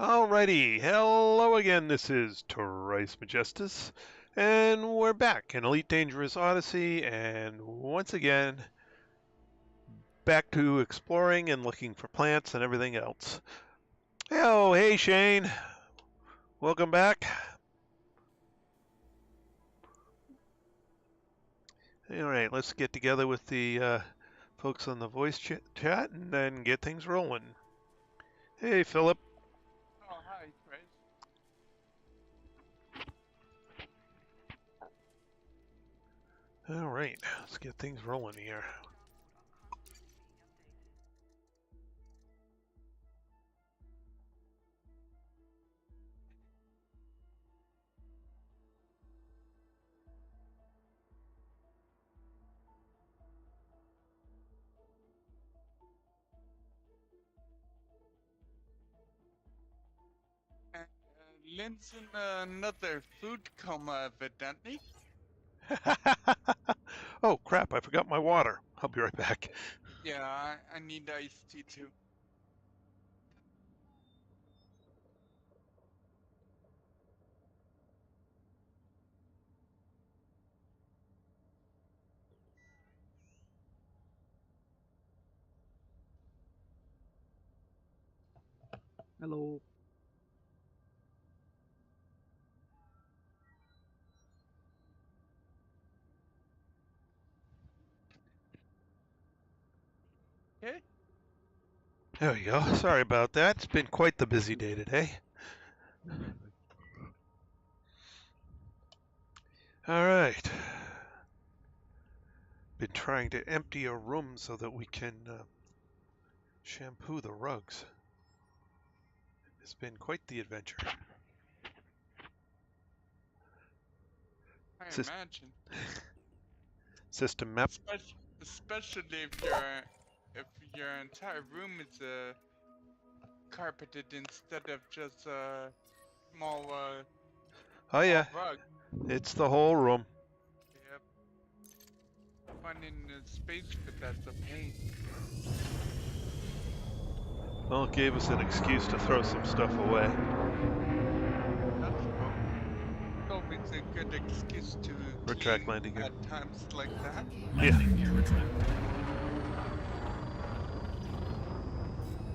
Alrighty, hello again, this is Trice Majestus, and we're back in Elite Dangerous Odyssey, and once again, back to exploring and looking for plants and everything else. Oh, hey Shane, welcome back. Alright, let's get together with the folks on the voice chat and then get things rolling. Hey Philip. Oh, hi, Chris. Alright, let's get things rolling here. Lynn's in another food coma, evidently. Oh crap, I forgot my water. I'll be right back. Yeah, I need iced tea too. Hello. Okay? There we go. Sorry about that. It's been quite the busy day today. All right. Been trying to empty a room so that we can shampoo the rugs. It's been quite the adventure. I Sys imagine. System map. Especially if your entire room is carpeted instead of just a small Oh yeah, rug. it's the whole room. Yep. Finding the space for that's a pain. Well, it gave us an excuse to throw some stuff away. That's cool. It's always a good excuse to Retract clean landing gear. at times like that. Landing gear retract.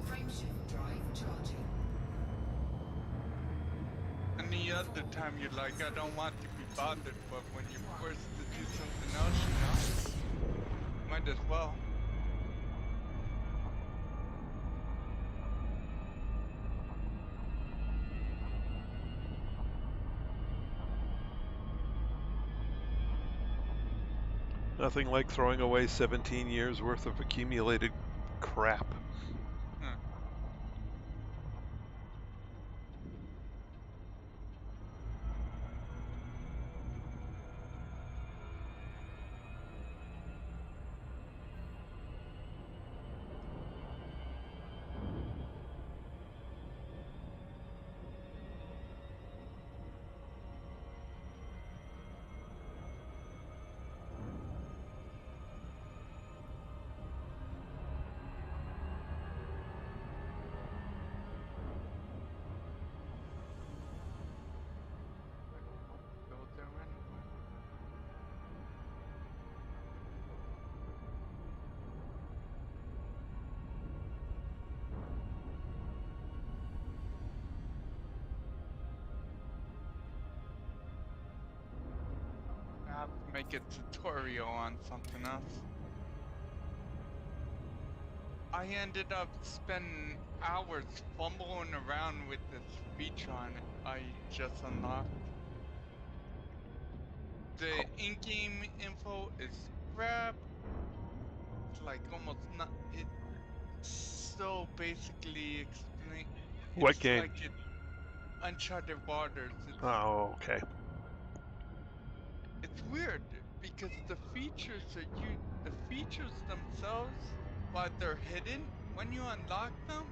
Frameshift drive charging. Any other time you're like, I don't want to be bothered, but when you're forced to do something else, might as well. Nothing like throwing away 17 years worth of accumulated crap. Go there anyway. I have to make a tutorial on something else. I ended up spending hours fumbling around with this feature on it I just unlocked. The in-game info is crap. It's like almost not. It's so basically explain. What It's game? like it uncharted waters. Oh, okay. It's weird because the features the features themselves, while they're hidden, when you unlock them,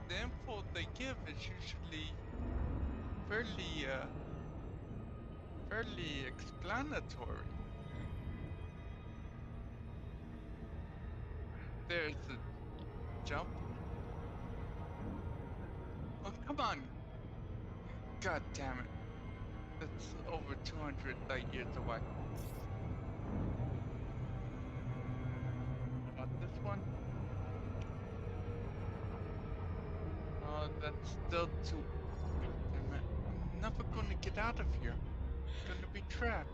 the info they give is usually fairly explanatory. There's a jump. Oh, come on, God damn it. That's over 200 light years away. How about this one? Oh, that's still too... Damn it. I'm never gonna get out of here. I'm gonna be trapped.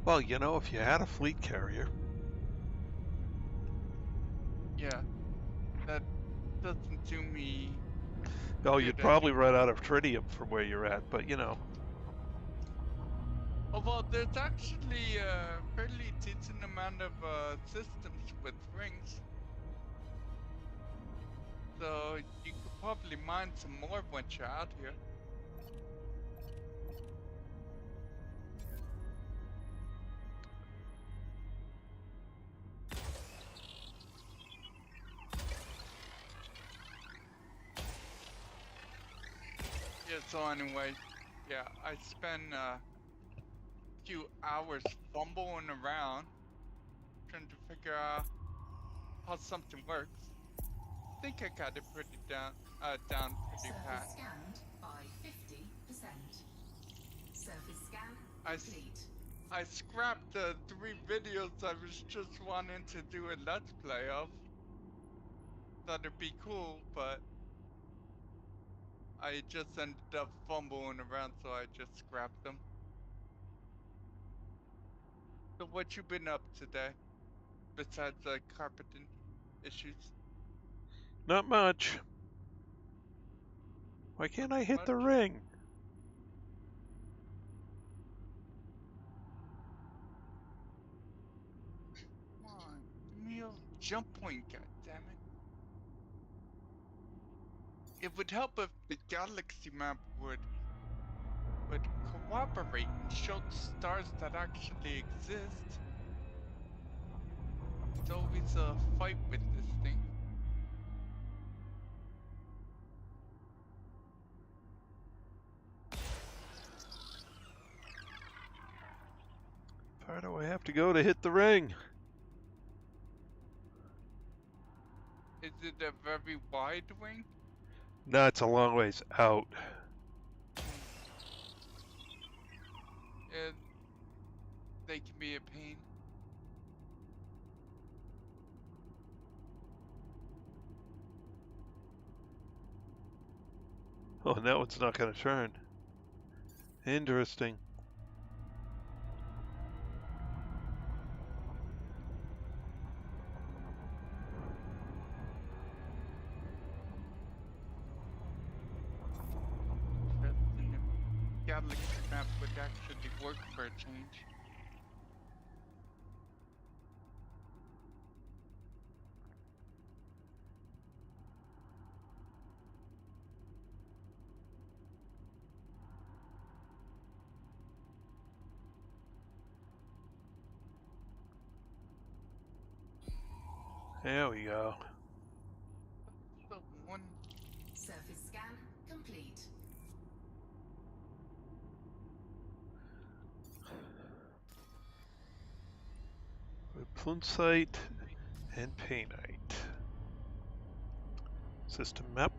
Well, you know, if you had a fleet carrier. Yeah, that doesn't do me Oh, you'd good probably anymore. run out of tritium from where you're at, but you know. Oh, well, there's actually a fairly decent amount of systems with rings. So you could probably mine some more once you're out here. Yeah, so anyway, yeah, I spent a few hours fumbling around trying to figure out how something works. I think I got it pretty down pretty Surface fast. scanned by 50%. Surface scan I, complete. I scrapped the 3 videos I was just wanting to do a Let's Play of. Thought it'd be cool, but I just ended up fumbling around, so I just scrapped them. So what you been up today, besides carpeting issues? Not much. Why can't I hit Much? the ring? Come on, give me a jump point, goddammit. It would help if the galaxy map would cooperate and show the stars that actually exist. It's always a fight with this thing. Where do I have to go to hit the ring? Is it a very wide wing? No, it's a long ways out. It, they can be a pain. Oh, and that one's not going to turn. Interesting. Interesting if galaxy map would actually work for a change. There we go. The one Surface scan complete. Plunsite and Painite. System map.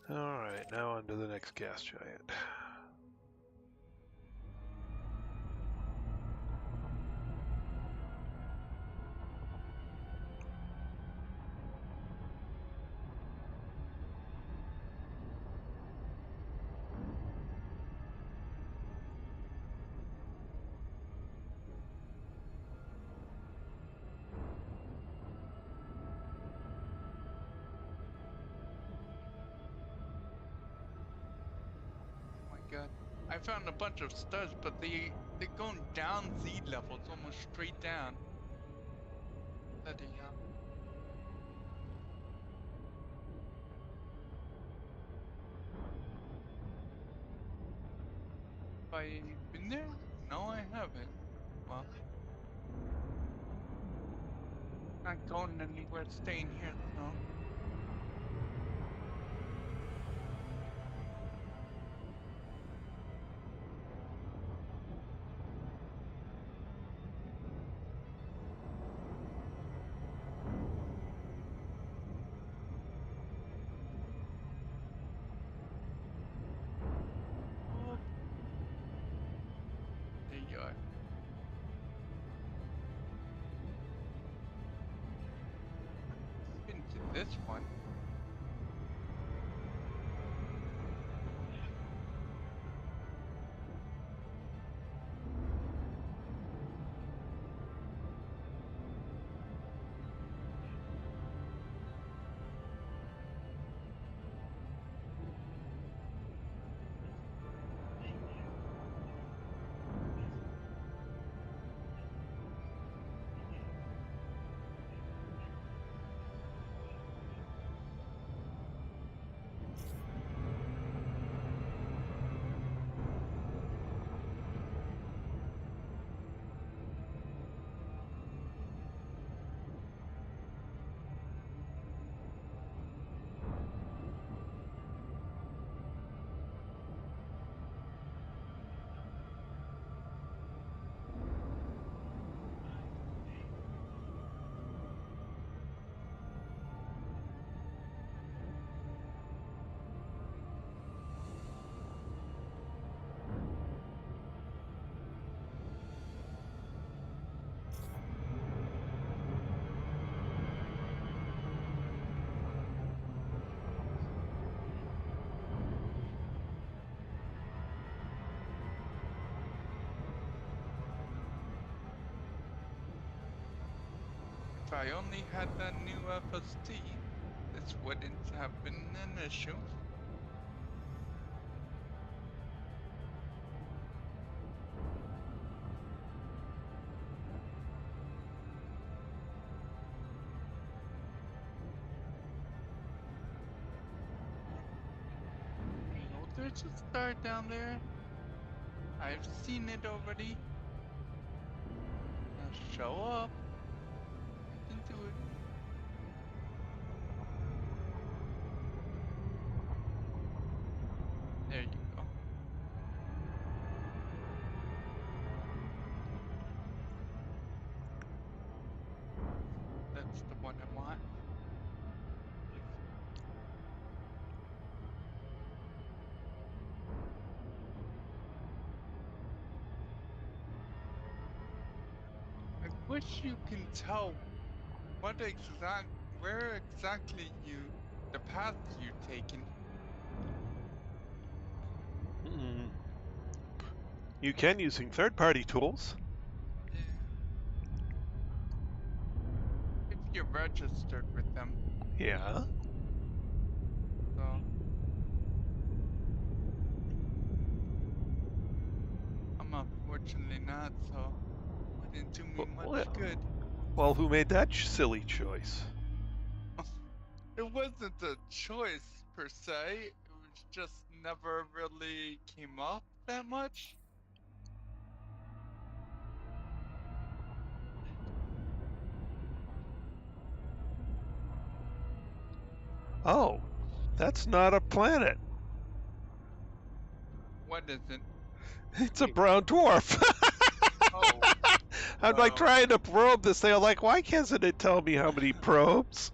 Alright, now on to the next gas giant. God. I found a bunch of studs, but they're going down Z levels, almost straight down. Bloody hell. Have I been there? No, I haven't. Well, not going anywhere, staying here, so. this one. If I only had that new FST, this wouldn't have been an issue. You know, there's a star down there. I've seen it already. Now show up. I can do it. There you go. That's the one I want. I wish you can tell where exactly the path you're taking. Hmm. You can using third-party tools. Yeah. If you're registered with them, Yeah. so I'm unfortunately not, so wouldn't do me much good. Well, who made that silly choice? It wasn't a choice per se, it was just never really came up that much. Oh, that's not a planet. What isn't? It's a brown dwarf. Oh, I'm like well. trying to probe this thing. I'm like, why can't it tell me how many probes?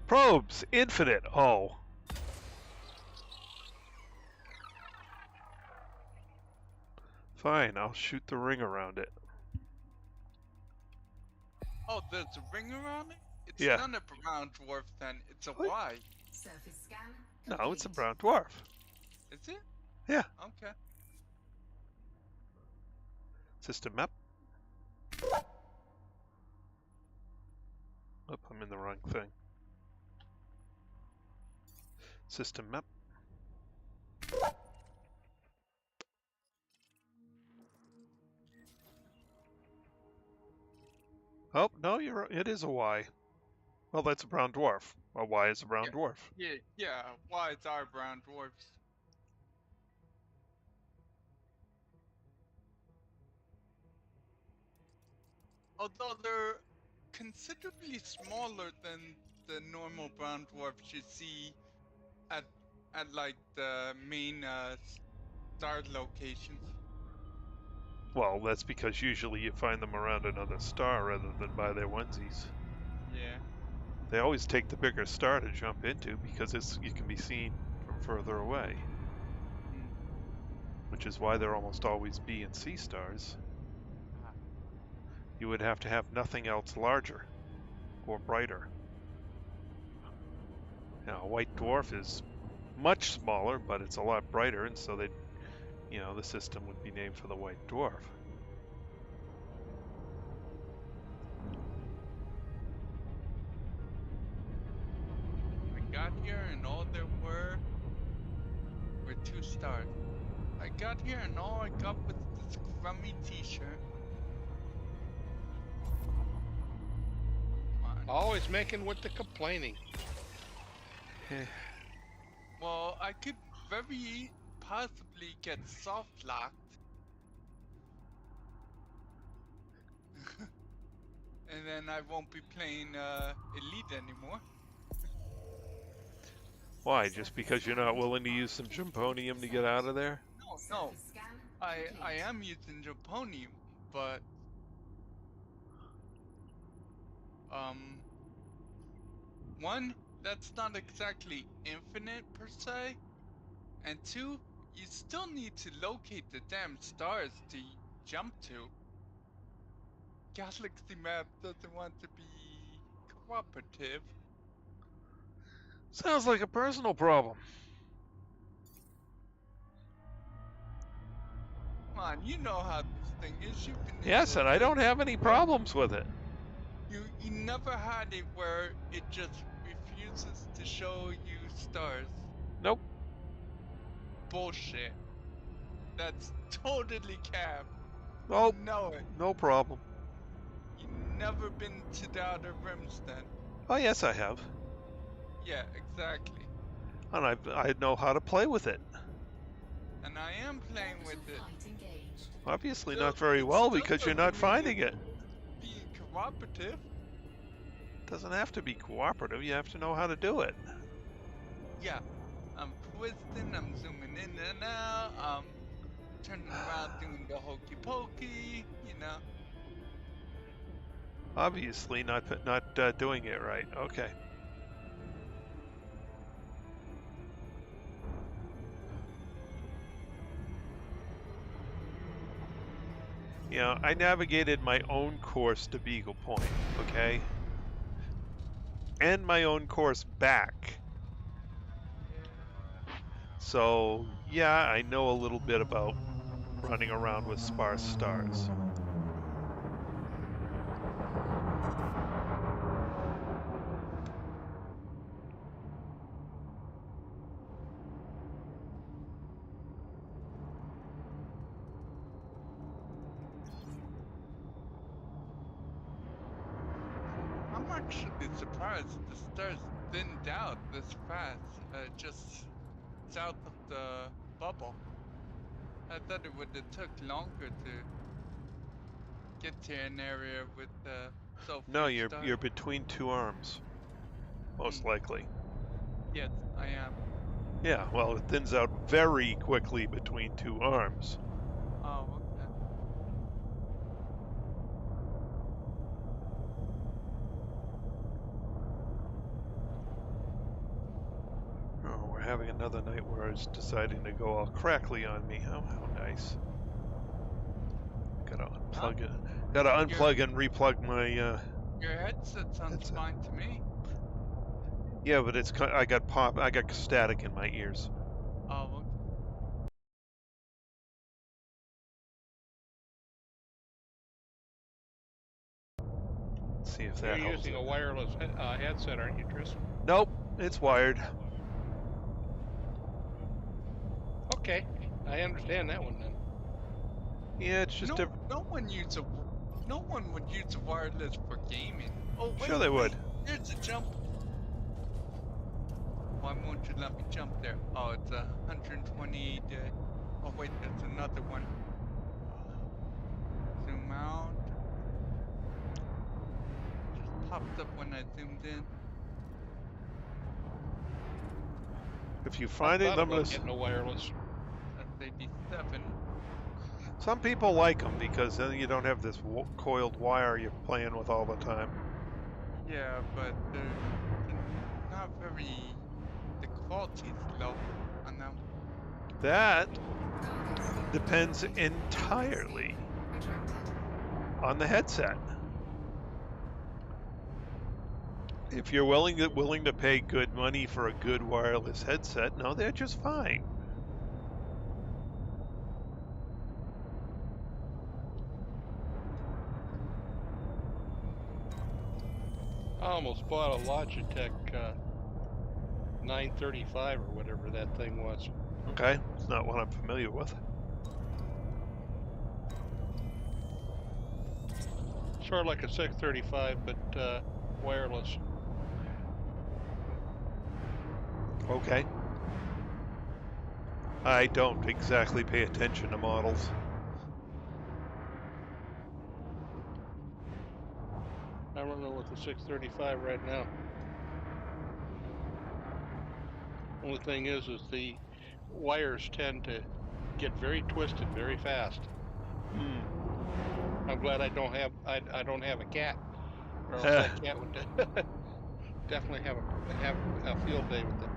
Probes, infinite. Oh. Fine, I'll shoot the ring around it. Oh, there's a ring around it? It's Yeah. not a brown dwarf then, it's a What? Y. Surface scan No, complete. it's a brown dwarf. Is it? Yeah. Okay. System map. Oh, I'm in the wrong thing. System map. Oh, no, it is a Y. Well, that's a brown dwarf. A Y is a brown dwarf. Yeah, Ys are brown dwarfs. Although they're considerably smaller than the normal brown dwarfs you see at like the main star locations. Well, that's because usually you find them around another star rather than by their onesies. Yeah. They always take the bigger star to jump into because it can be seen from further away, which is why they're almost always B and C stars. You would have to have nothing else larger or brighter. Now, a white dwarf is much smaller, but it's a lot brighter, and so they, you know, the system would be named for the white dwarf. I got here and all there were 2 stars. I got here and all I got was this crummy t-shirt. Come on. Always making with the complaining. Well, I could very possibly get soft locked. And then I won't be playing Elite anymore. Why? Just because you're not willing to use some Jamponium to get out of there? No. I am using Japonium, but one, that's not exactly infinite per se, and 2, you still need to locate the damn stars to jump to. Galaxy Map doesn't want to be cooperative. Sounds like a personal problem. Come on, you know how this thing is. You've been in Yes, the and I don't thing. have any problems with it. You never had it where it just refuses to show you stars. Nope. Bullshit. That's totally cap. Nope. Know it. No problem. You never been to the Outer Rims then. Oh, yes, I have. Yeah, exactly. And I know how to play with it. And I am playing with it. Flight engaged. Obviously Still- not very it well still because you're doesn't not mean finding it's it. Being cooperative. Doesn't have to be cooperative. You have to know how to do it. Yeah. I'm twisting, I'm zooming in and out, I'm turning around doing the hokey pokey, you know. Obviously not doing it right. Okay. You know, I navigated my own course to Beagle Point, okay? And my own course back. So, yeah, I know a little bit about running around with sparse stars. I'm actually surprised the stars thinned out this fast, just south of the bubble. I thought it would have took longer to get to an area with so few No, stars. you're between two arms, most likely. Yes, I am. Yeah, well, it thins out very quickly between two arms. Oh, okay. Oh, we're having another night where it's deciding to go all crackly on me. Oh, how nice. Gotta unplug it. Gotta unplug and replug my. Your headset sounds Headset. fine to me. Yeah, but it's I got static in my ears. Oh, okay. Let's see if You're that helps. using a wireless headset, aren't you, Tris? Nope, it's wired. Okay, I understand that one then. Yeah, it's just a. No one would use a wireless for gaming. Oh, wait, Sure they would. wait, there's a jump. Why won't you let me jump there? Oh, it's 120. Oh wait, there's another one. Zoom out. Just popped up when I zoomed in. If you find it, I'm gonna. Getting a wireless. That's 87. Some people like them because then you don't have this coiled wire you're playing with all the time. Yeah, but they're not very. The quality's low on them. That depends entirely Retracted. on the headset. If you're willing to pay good money for a good wireless headset, no, they're just fine. I almost bought a Logitech 935 or whatever that thing was. Okay, it's not what I'm familiar with. Sort of like a 635, but wireless. Okay. I don't exactly pay attention to models. I'm running with the 635 right now. Only thing is the wires tend to get very twisted very fast. I'm glad I don't have a cat, or else that cat would definitely have a field day with it.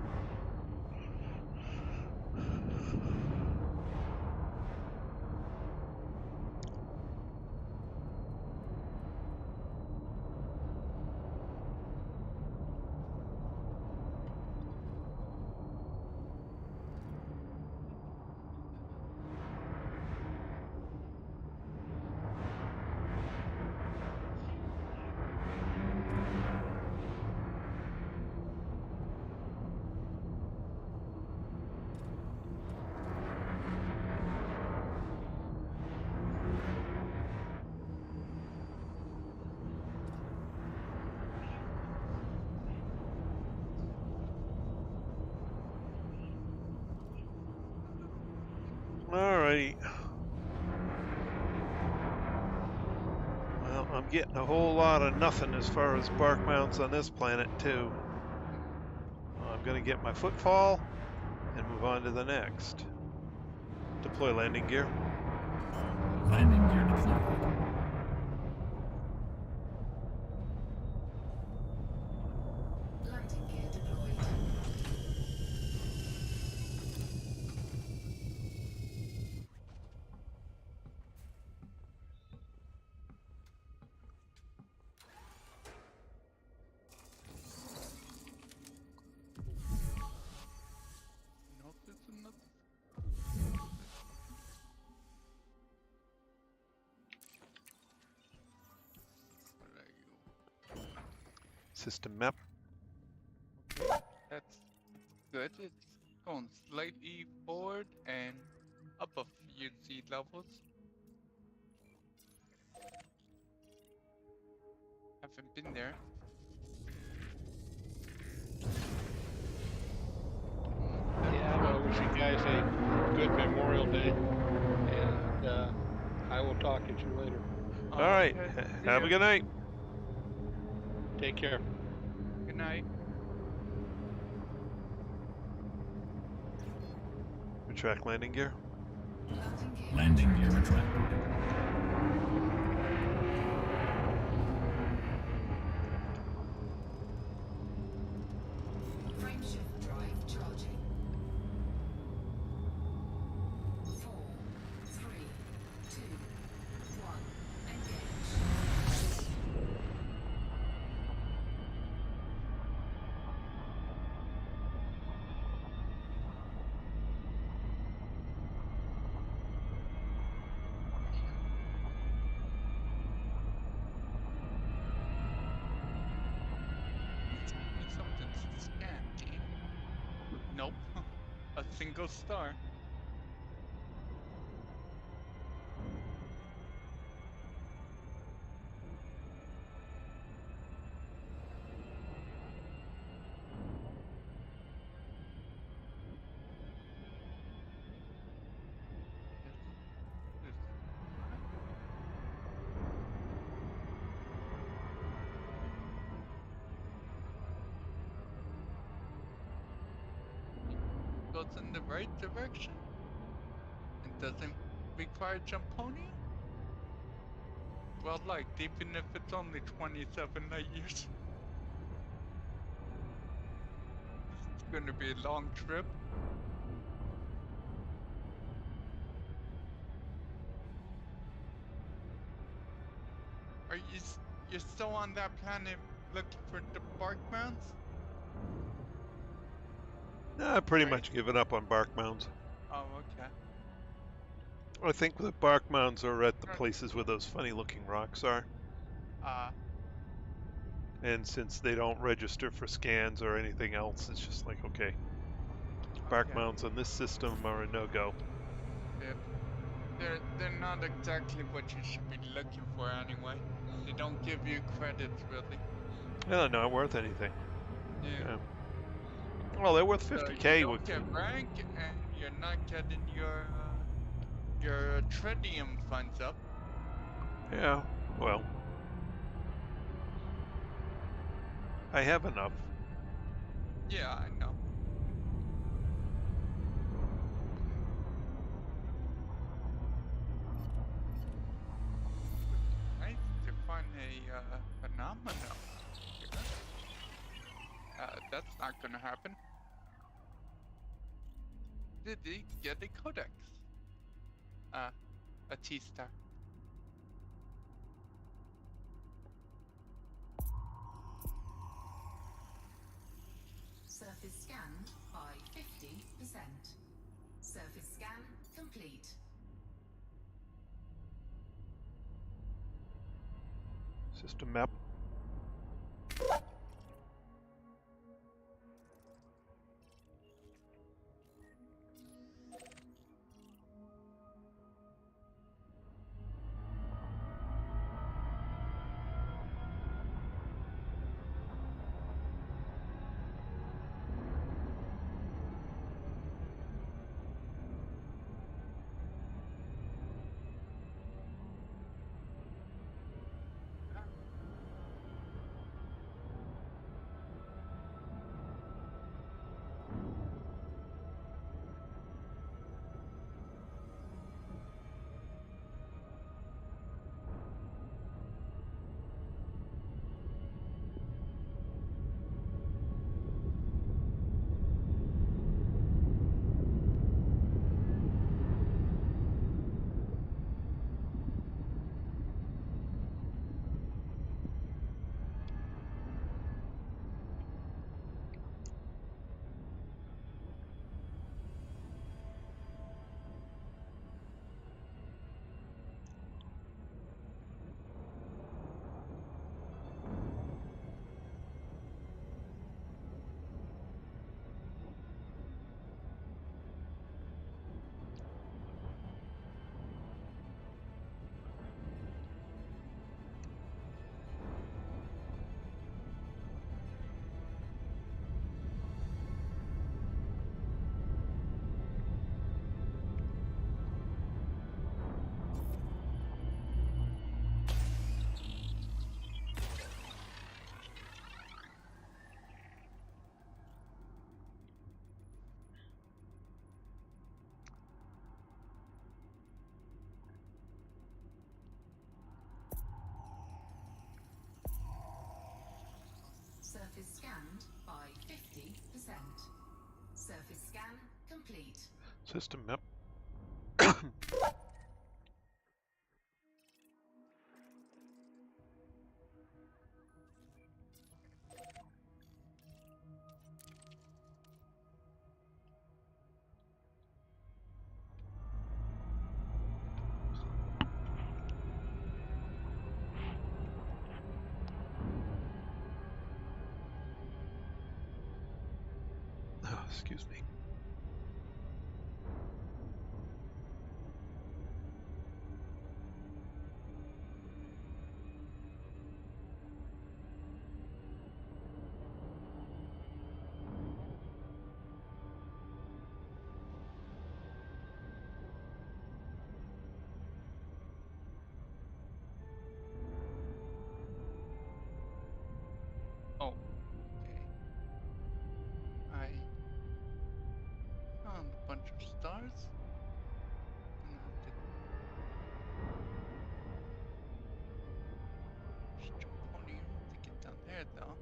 Alrighty. Well, I'm getting a whole lot of nothing as far as bark mounts on this planet, too. I'm going to get my footfall and move on to the next. Deploy landing gear. Landing gear deployed. Landing gear deployed. Nope, it's another. What are you? System map. That's good. It's going slightly forward and up a few sea levels. Haven't been there. Yeah, I wish you guys a good Memorial Day, and I will talk to you later. Alright, Okay, see have ya. a good night. Take care. Good night. Retract landing gear. Landing gear. Landing gear retracted. Frameshift drive charging. 4, 3, 2, 1. Engage. Please give me something to scan, game. Nope. A single star. This. Goes in the right direction and doesn't require Jumponia? Well, like, even if it's only 27 light years. It's gonna be a long trip. Are you you're still on that planet looking for the bark mounds? I've pretty Right? much given up on bark mounds. Oh, okay. I think the bark mounds are at the Right. places where those funny looking rocks are. Uh, And since they don't register for scans or anything else, it's just like, okay, bark okay. mounds on this system are a no-go. They're not exactly what you should be looking for anyway. They don't give you credits really. Yeah, not worth anything. Yeah. Yeah. Well, they're worth So you 50K don't with. get rank, and you're not getting your tritium funds up. Yeah, well, I have enough. Yeah, I know. Nice to find a phenomenon here. That's not gonna happen. Did he get a codex? A T-star. Surface scanned by 50%. Surface scan complete. System map. Surface scanned by 50%. Surface scan complete. System map. Oh, excuse me. Oh, okay. I found a bunch of stars. Gonna have to Stroponium to get down there though.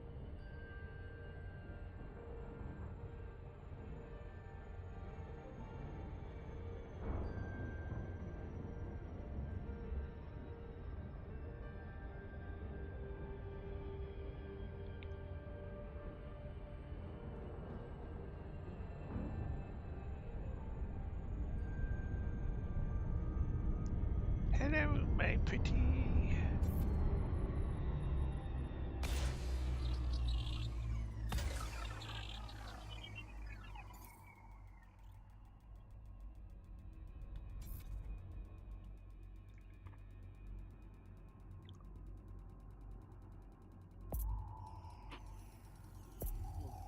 Hello, my pretty.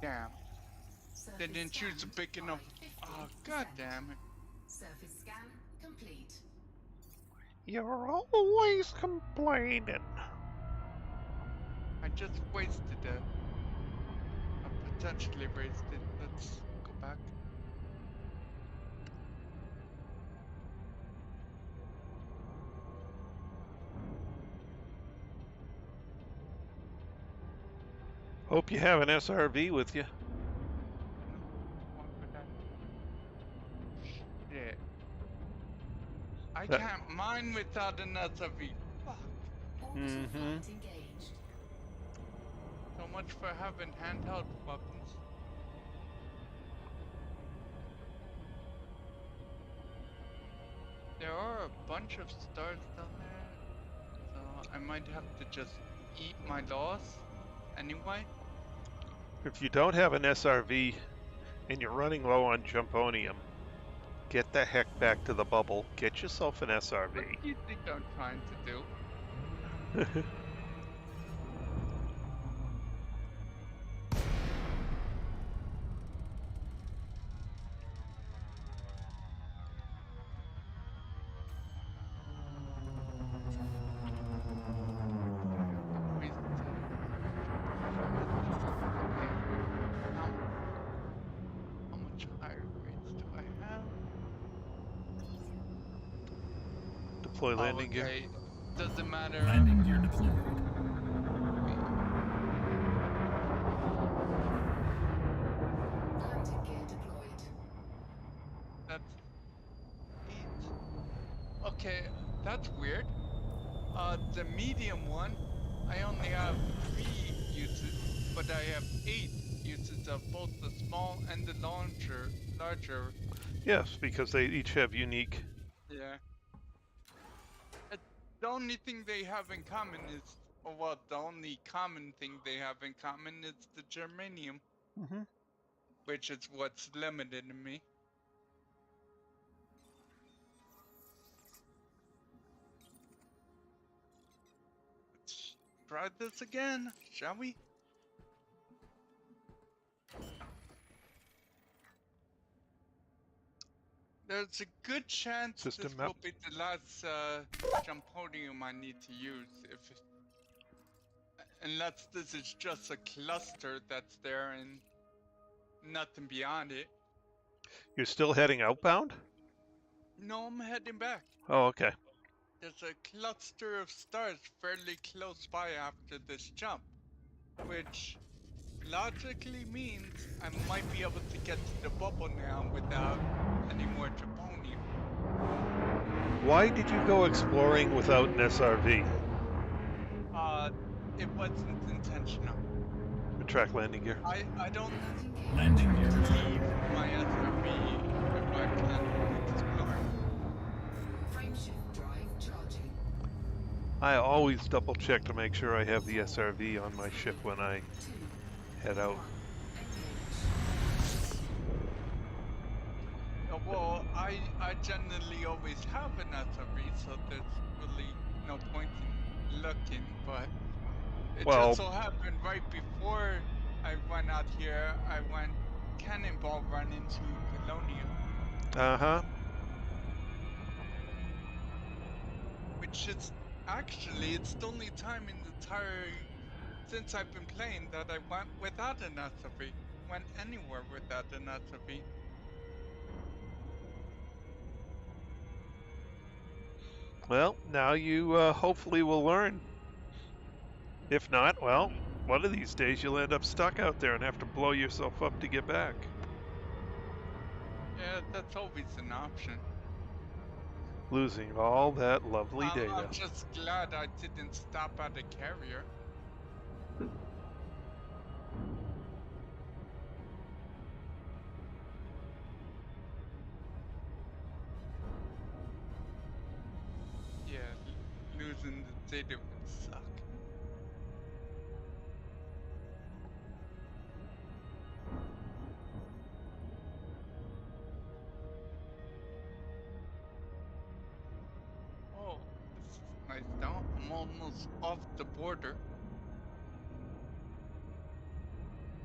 Damn. They Surface didn't choose a scanned big enough. by Oh, 50%. god damn it. Surface scan complete. You're always complaining. I just wasted a. I potentially wasted. Let's go back. Hope you have an SRV with you. No, why would I? Shit. I That- can't mine without an SRV. Fuck. Orbital flight engaged. So much for having handheld weapons. There are a bunch of stars down there, so I might have to just eat my loss anyway. If you don't have an SRV and you're running low on jumponium, get the heck back to the bubble. Get yourself an What SRV. do you think I'm trying to do? Always okay. Now, how much higher grades do I have? Deploy Oh, landing gear. okay. Doesn't matter. Landing gear deployed. Wait. Landing gear deployed. That's 8. Okay, that's weird. The medium one, I only have 3 uses, but I have 8 uses of both the small and the larger. Yes, because they each have unique. Yeah. The only thing they have in common is, or well, the only common thing they have in common is the germanium, Mm-hmm. which is what's limited to me. Let's try this again, shall we? There's a good chance System this map. will be the last jump podium I need to use, unless this is just a cluster that's there and nothing beyond it. You're still heading outbound? No, I'm heading back. Oh, okay. There's a cluster of stars fairly close by after this jump, which logically means I might be able to get to the bubble now without any more Japonium. Why did you go exploring without an SRV? It wasn't intentional. Retract landing gear. I don't Landing gear. Landing gear leave deployed. my SRV if I plan on exploring. Frameshift drive charging. I always double check to make sure I have the SRV on my ship when I 2, head out. 1. Engage. Well, I generally always have an SRV, so there's really no point in looking, but it Well- just so happened right before I went out here, I went cannonball run into Colonia, Uh-huh. which is actually, it's the only time in the entire, since I've been playing that I went without an SRV, went anywhere without an SRV. Well, now you hopefully will learn. If not, well, one of these days you'll end up stuck out there and have to blow yourself up to get back. Yeah, that's always an option. Losing all that lovely data. I'm just glad I didn't stop at a carrier. Yes. elevator would suck. Oh, this is nice now. I'm almost off the border.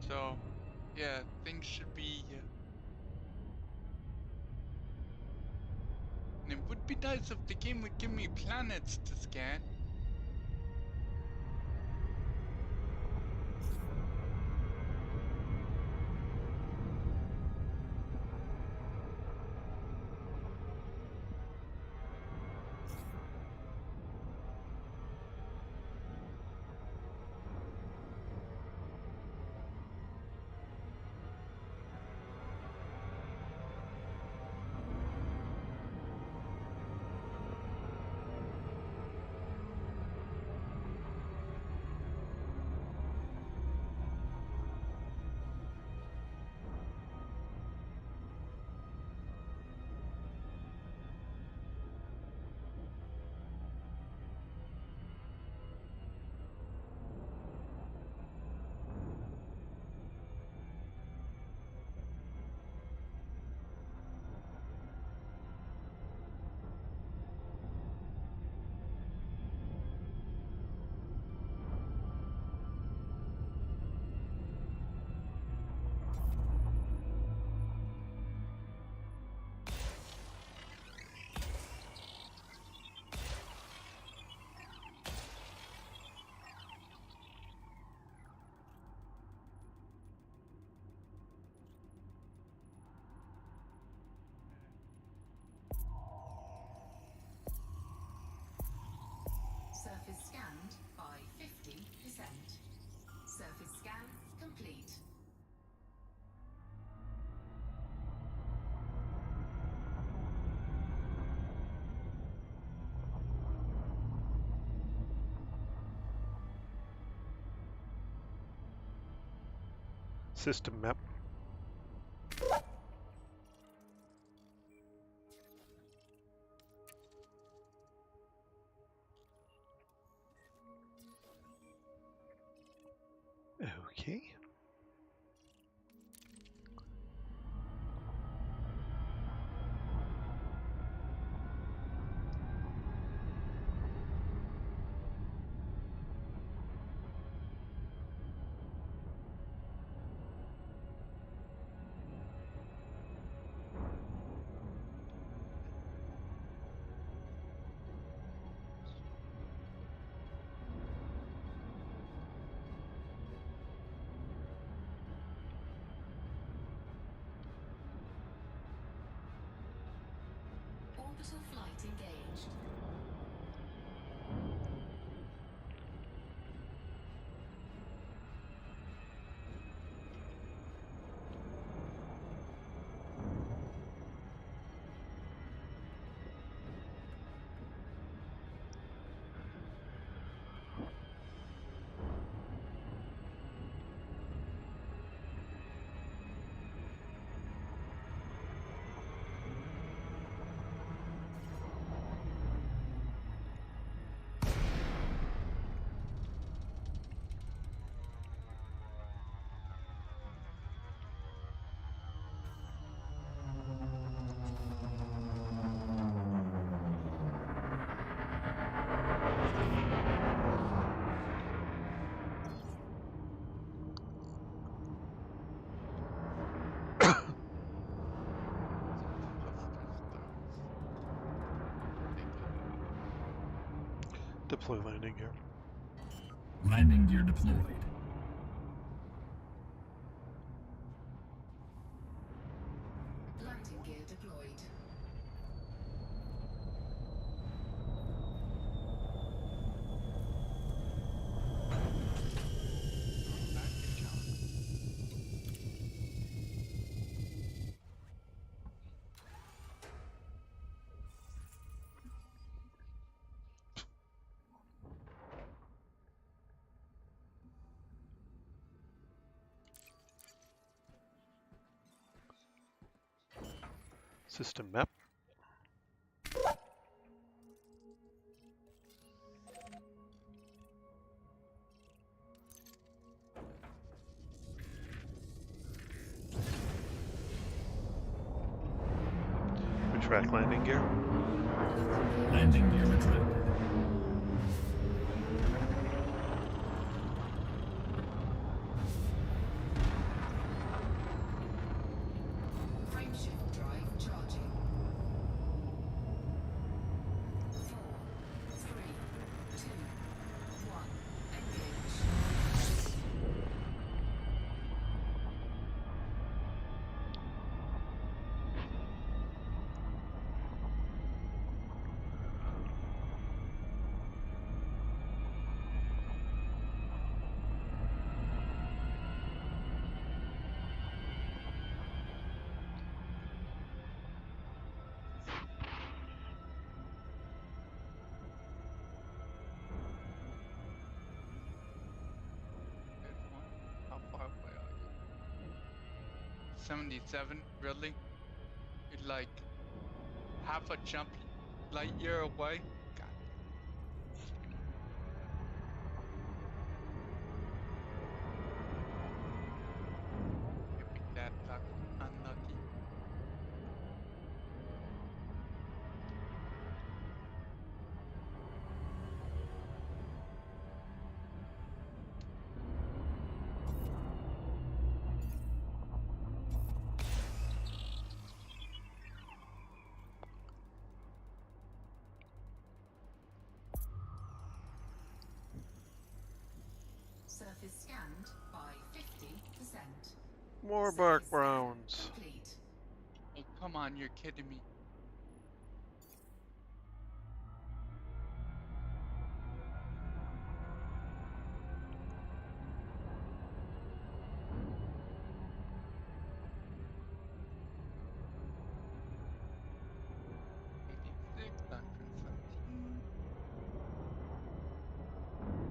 So, yeah, things should be. And it would be nice if the game would give me planets to scan. Surface scanned by 50%. Surface scan complete. System map. Okay. Orbital flight engaged. Deploy landing gear. Landing gear deployed. Landing gear deployed. System map. Retract landing gear. Landing gear retracted. Frameshift drive charging. 4, 3, 2, 1. Engage. There's one. How far away are you? 77? Really? You're like half a jump light year away? God. Can't be that unlucky. Surface scanned by 50%. More Surface bark scan browns. complete. Oh, come on, you're kidding me.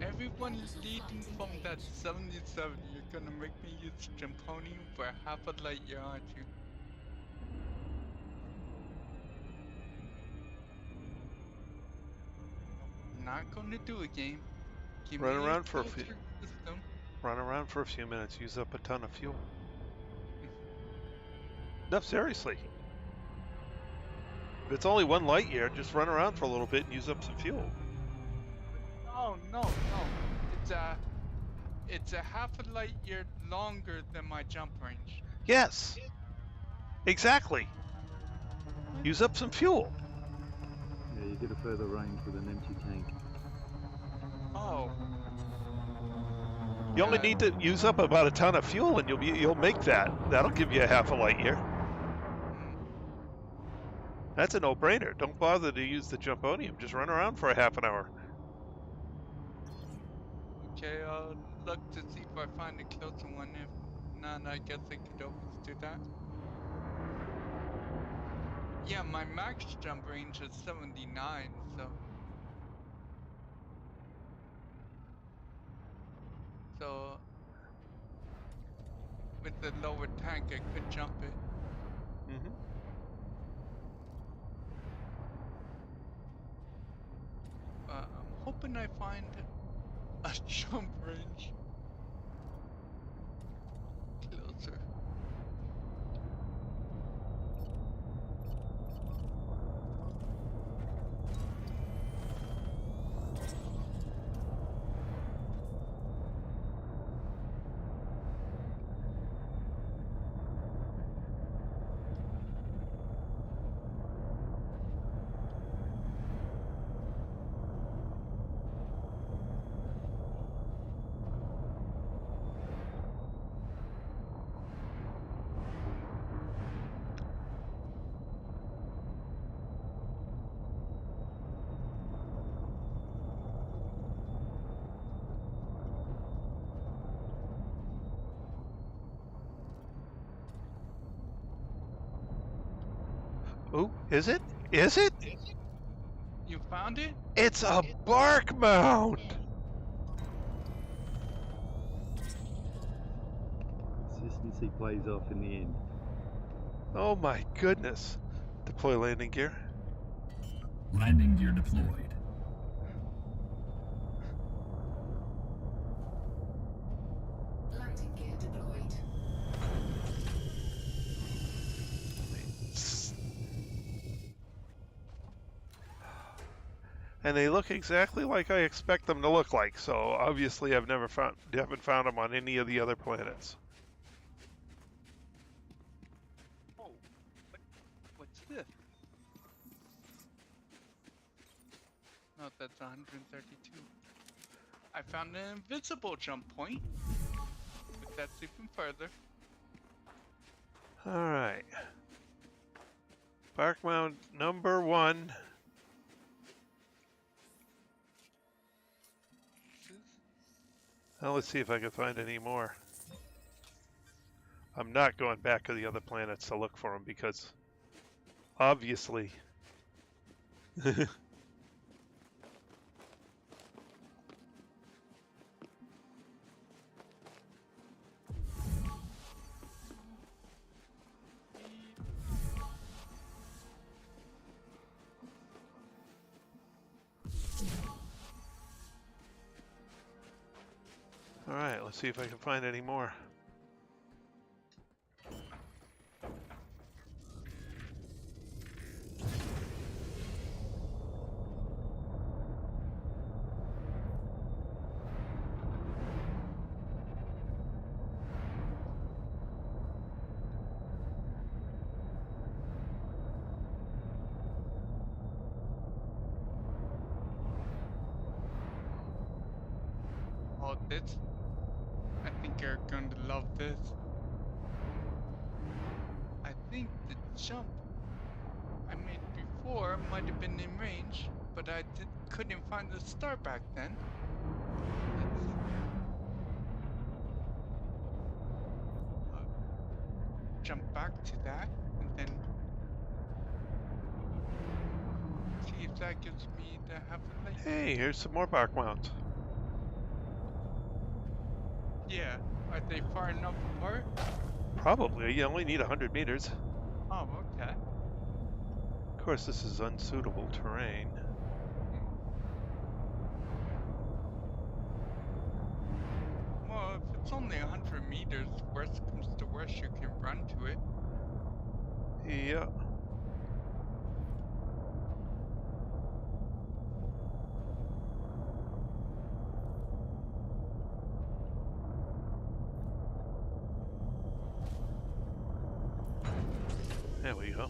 Everyone leading from that 77, you're gonna make me use Jamponium for half a light year, aren't you? Not gonna do it, game. Give Run me a around for a few. closer system. Run around for a few minutes. Use up a ton of fuel. No, seriously. If it's only 1 light year, just run around for a little bit and use up some fuel. Oh no. It's a half a light year longer than my jump range. Yes, exactly. Use up some fuel. Yeah, you get a further range with an empty tank. Oh, You only need to use up about a ton of fuel, and you'll make that. That'll give you a half a light year. That's a no-brainer. Don't bother to use the Jumponium. Just run around for a half an hour. okay. I'll look to see if I find a closer one. If not, I guess I could always do that. Yeah, my max jump range is 79, so with the lower tank, I could jump it. Mm-hmm. I'm hoping I find a jump range closer. Oh, is it? Is it? You found it? It's a bark mound! Consistency plays off in the end. Oh my goodness. Deploy landing gear. Landing gear deployed. Landing gear deployed. and they look exactly like I expect them to look like. So obviously, I've haven't found them on any of the other planets. Oh, what's this? No, that's 132. I found an invisible jump point. But that's even further. All right. Bark mound number 1. Now let's see if I can find any more. I'm not going back to the other planets to look for them because obviously All right, let's see if I can find any more. Oh, this. I think you're going to love this. I think the jump I made before might have been in range, but I couldn't find the star back then. Let's jump back to that, and then see if that gives me the half a light. Hey, here's some more bark mounds. Yeah, are they far enough apart? Probably. You only need 100 meters. Oh, okay. Of course, this is unsuitable terrain. Well, if it's only 100 meters, worst comes to worst, you can run to it. Yeah. There we go.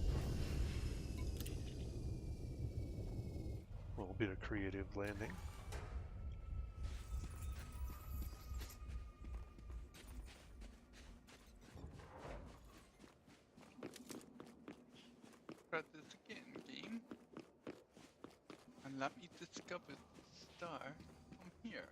A little bit of creative landing. Try this again, game. And let me discover the star from here.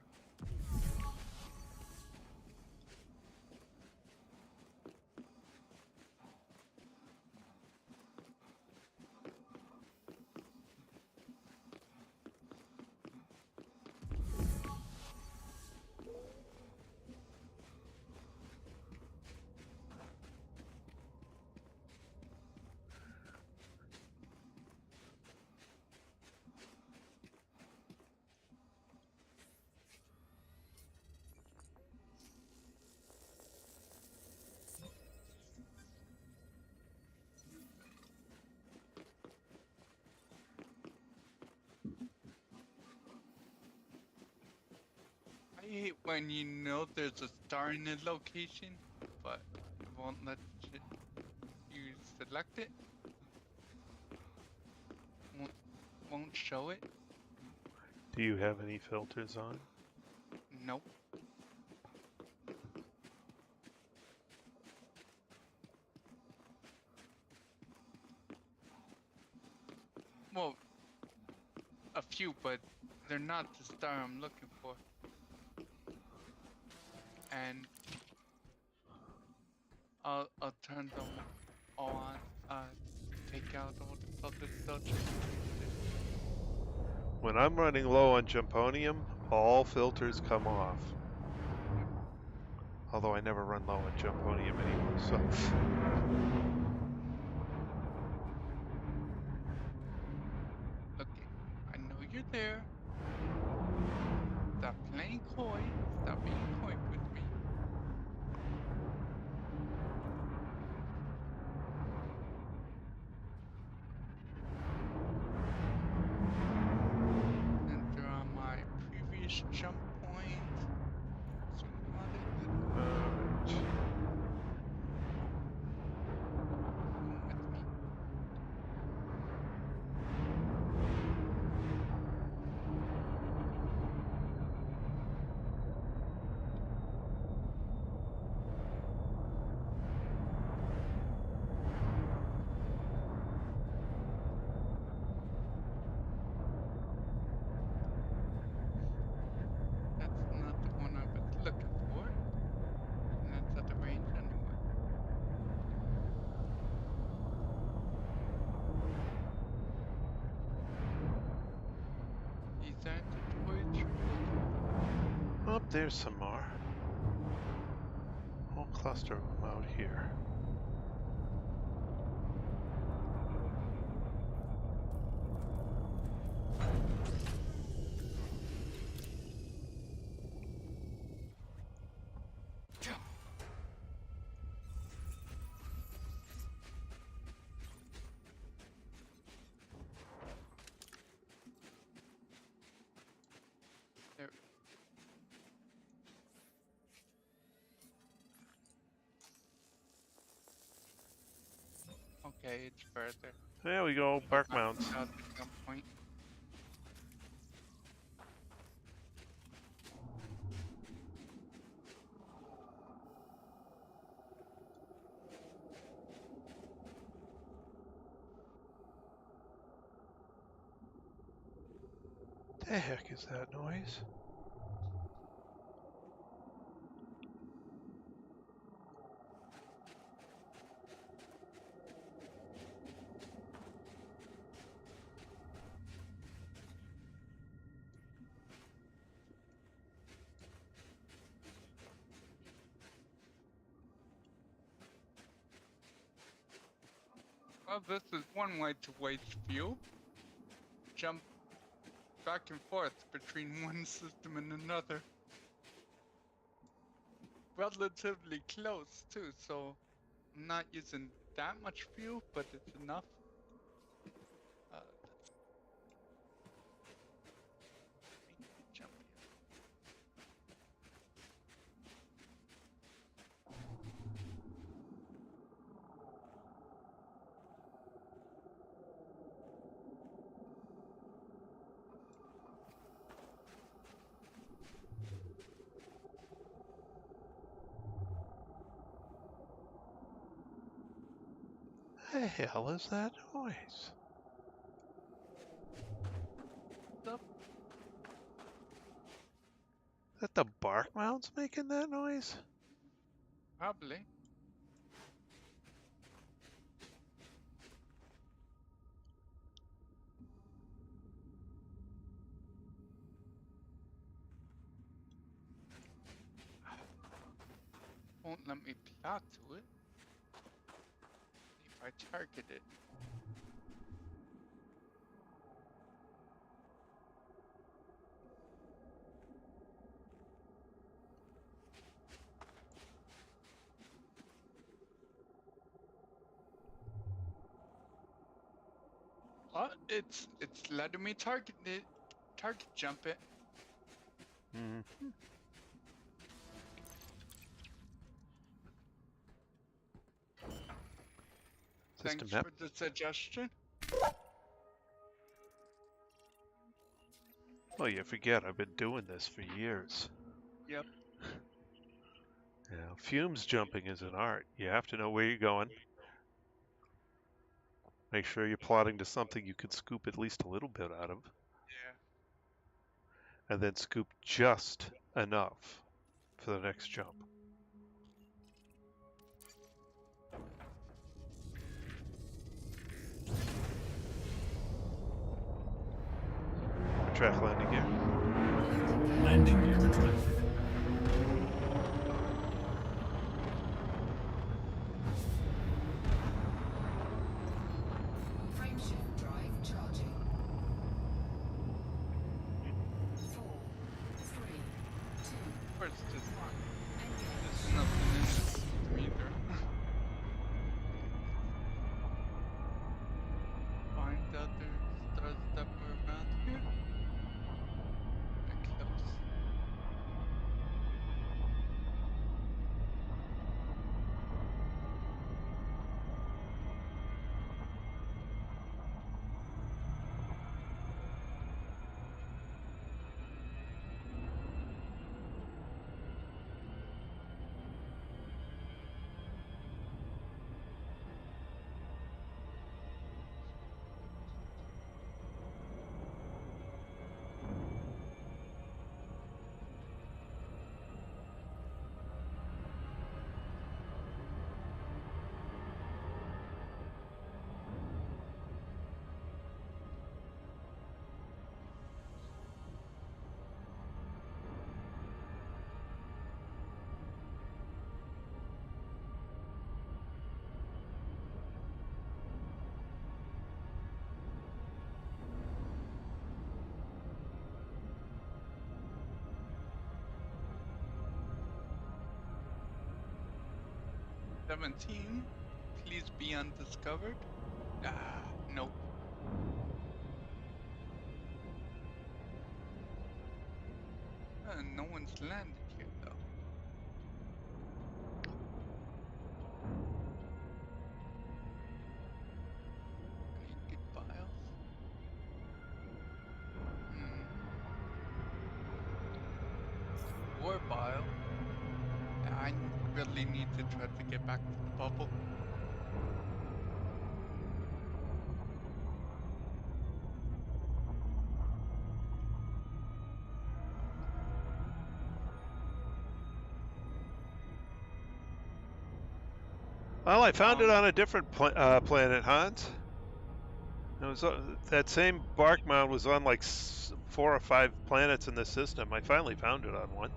I hate when you know there's a star in a location, but it won't let you select it. Won't show it. Do you have any filters on? Nope. Well, a few, but they're not the star I'm looking for. And I'll turn them all on. Take out all the filters. When I'm running low on Jumponium, all filters come off. Although I never run low on Jumponium anymore, so... Okay, I know you're there. Stop playing coy. Stop being coy with me. there's some more. Whole cluster of them out here. There. Okay, it's further. There we go, bark Not mounds. without the jump point. The heck is that noise? Well, this is one way to waste fuel. Jump back and forth between one system and another. Relatively close too, so I'm not using that much fuel, but it's enough. Let's jump here. The hell is that noise? Up. Is that the bark mounds making that noise? Probably. Won't let me plot to it. If I target it. It's letting me target jump it. Mm-hmm. System Thanks map. for the suggestion. Oh, you forget, I've been doing this for years. Yep. Yeah, fumes jumping is an art. You have to know where you're going. Make sure you're plotting to something you can scoop at least a little bit out of. Yeah. And then scoop just enough for the next jump. Track landing gear. Landing gear retracted. Frameshift drive charging. 4, 3, 2, Where's this one? engage. There's nothing in this system either. Find other stars that were around here. 17. Please be undiscovered. Ah, nope. No one's landed here, though. Any good bios? War bio. I really need to try to get back to the bubble. Well, I found it on a different planet, Hans. It was that same bark mound was on like 4 or 5 planets in this system. I finally found it on one.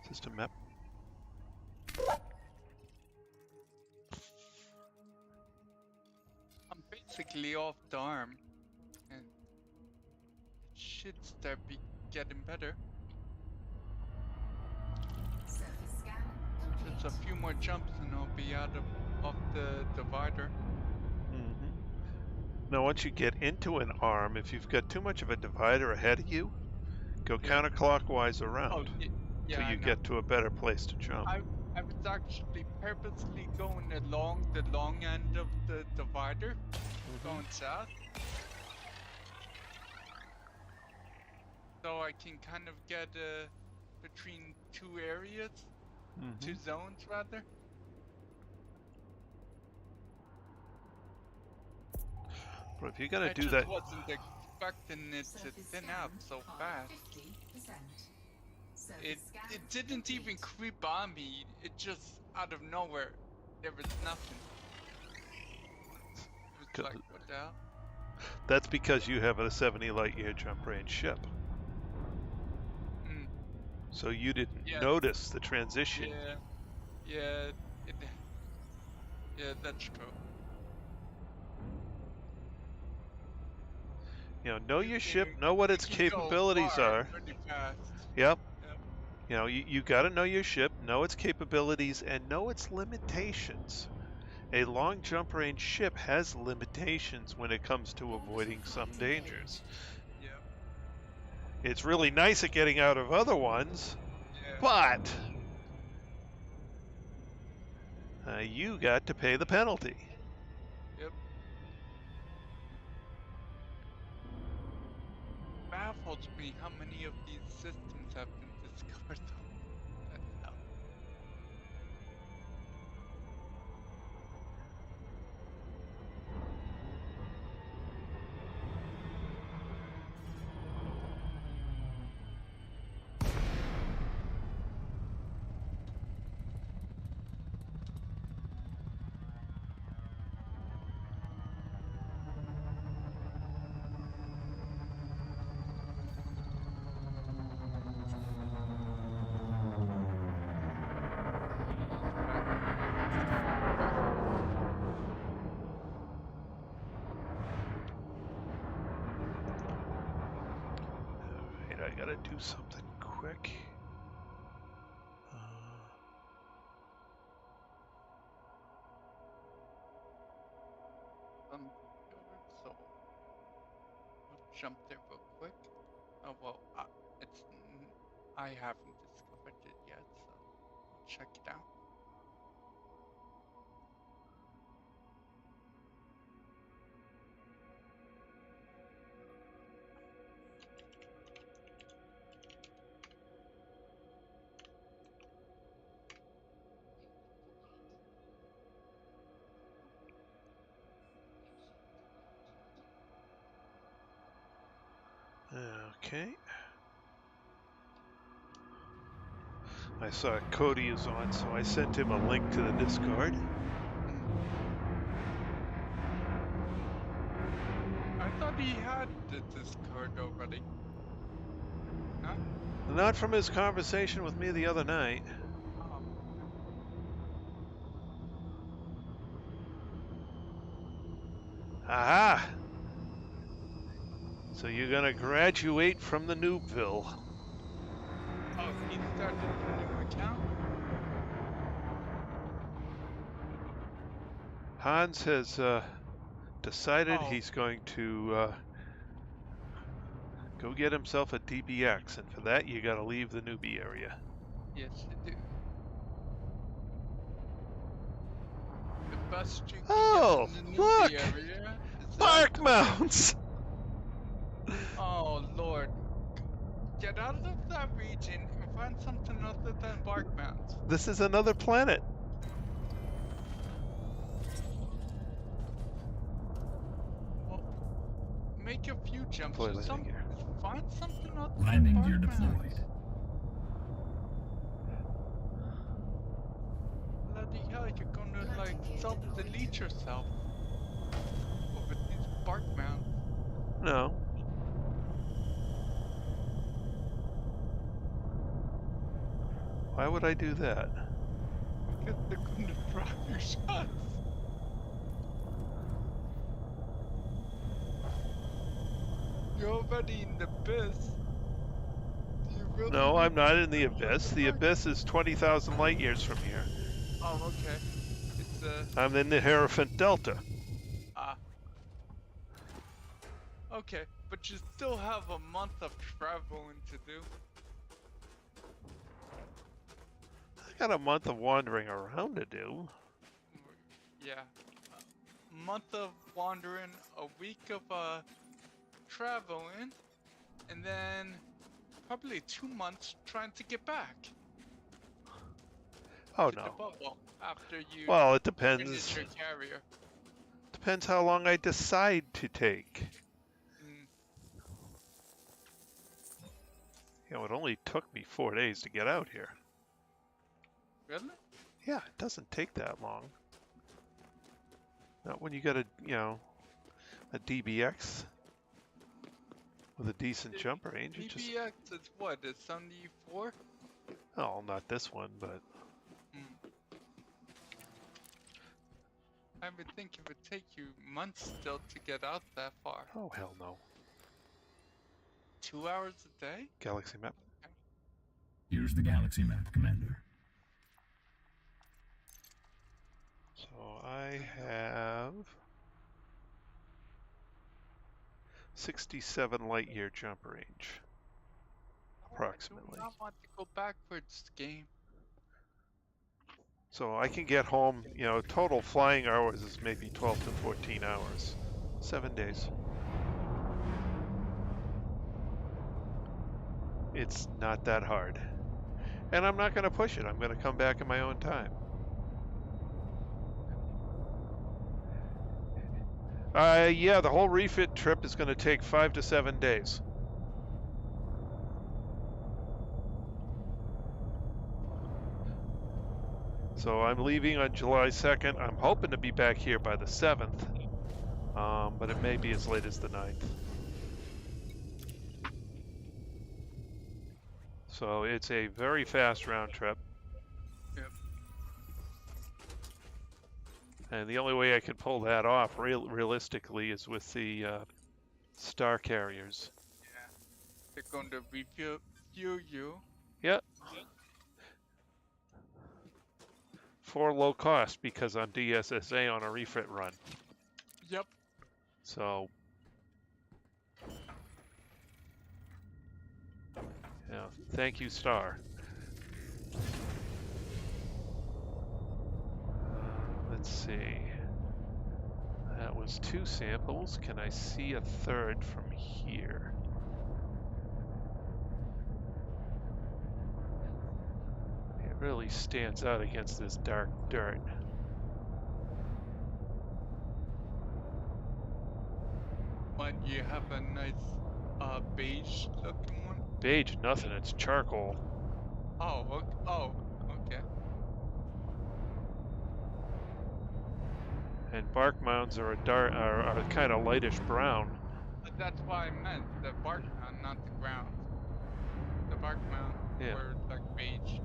System map. I'm basically off the arm, and it should start getting better. Surface scan Just a complete. few more jumps and I'll be out of the divider. Mm-hmm. Now, once you get into an arm, if you've got too much of a divider ahead of you, go Yeah. counterclockwise Oh, around yeah, till I you know. get to a better place to jump. I was actually purposely going along the long end of the divider, going south, so I can kind of get between two areas, two zones rather. But if you're gonna I do just that, wasn't expecting it to Surface thin scan out so high fast. 50%. Surface It scan didn't even complete. creep on me. It just out of nowhere, there was nothing. It was like, what the hell? that's because you have a 70 light year jump range ship. Mm, So you didn't Yeah. notice the transition. yeah, that's true. You know You your can- ship, know what you its can go capabilities far are. pretty fast. Yep. Yep. You know, you got to know your ship, know its capabilities, and know its limitations. A long jump range ship has limitations when it comes to avoiding some dangers. Yep. It's really nice at getting out of other ones, Yeah. but you got to pay the penalty. Yep. Baffles me how many of these systems have been discovered though. What the hell? Alright, I gotta do something quick. Uncovered, so I'll jump there real quick. Oh well, I haven't discovered it yet, so I'll check it out. Okay. I saw Cody is on, so I sent him a link to the Discord. I thought he had the Discord already. Huh? Not from his conversation with me the other night. Oh, Aha! So you're gonna graduate from the Noobville. oh, he started a new account? Hans has decided Oh, he's going to go get himself a DBX, and for that you gotta leave the newbie area. yes, you do. The best you can Oh, get in the look! newbie area is Bark mounts! Oh, Lord. Get out of that region and find something other than bark mounds. This is another planet. Well, make a few jumps Deploy or landing something. gear. Find something other Landing than gear bark deployed. mounds. Bloody hell, you're gonna like Landing gear self-delete deployed. yourself over these bark mounds. No. Why would I do that? Because they're gonna drop your shots. You're already in the abyss. Do you really No, need I'm not to in the drop abyss. the The bark? abyss is 20,000 light years from here. Oh, okay. It's I'm in the Hierophant Delta. ah. Okay, but you still have a month of traveling to do. I got a month of wandering around to do. Yeah. A month of wandering, a week of traveling, and then probably 2 months trying to get back Oh to the no. bubble after you Well, it finish depends. your carrier. Depends how long I decide to take. Mm, You know, it only took me 4 days to get out here. really? Yeah, it doesn't take that long. Not when you got a DBX with a decent jump range. It just, PBX is what? It's 74? oh, not this one, but I would think it would take you months still to get out that far. oh hell no. 2 hours a day? Galaxy map. Here's the galaxy map, Commander. So I have 67 light year jump range, I approximately. do not want to go backwards, game. So I can get home, total flying hours is maybe 12 to 14 hours. 7 days. It's not that hard. And I'm not going to push it. I'm going to come back in my own time. Yeah, the whole refit trip is going to take 5 to 7 days. So I'm leaving on July 2nd. I'm hoping to be back here by the 7th, but it may be as late as the 9th. So it's a very fast round trip. Yep. And the only way I could pull that off realistically is with the star carriers. Yeah. They're going to refuel you. Yep. For low cost because I'm DSSA on a refit run. Yep. So, yeah, thank you, Star. Let's see. That was 2 samples. Can I see a third from here? It really stands out against this dark dirt. But you have a nice beige looking one. Beige, nothing. It's charcoal. Oh, okay. And bark mounds are are kind of lightish brown. But that's why I meant the bark mound, not the ground. The bark mound Yeah. Or like beaches,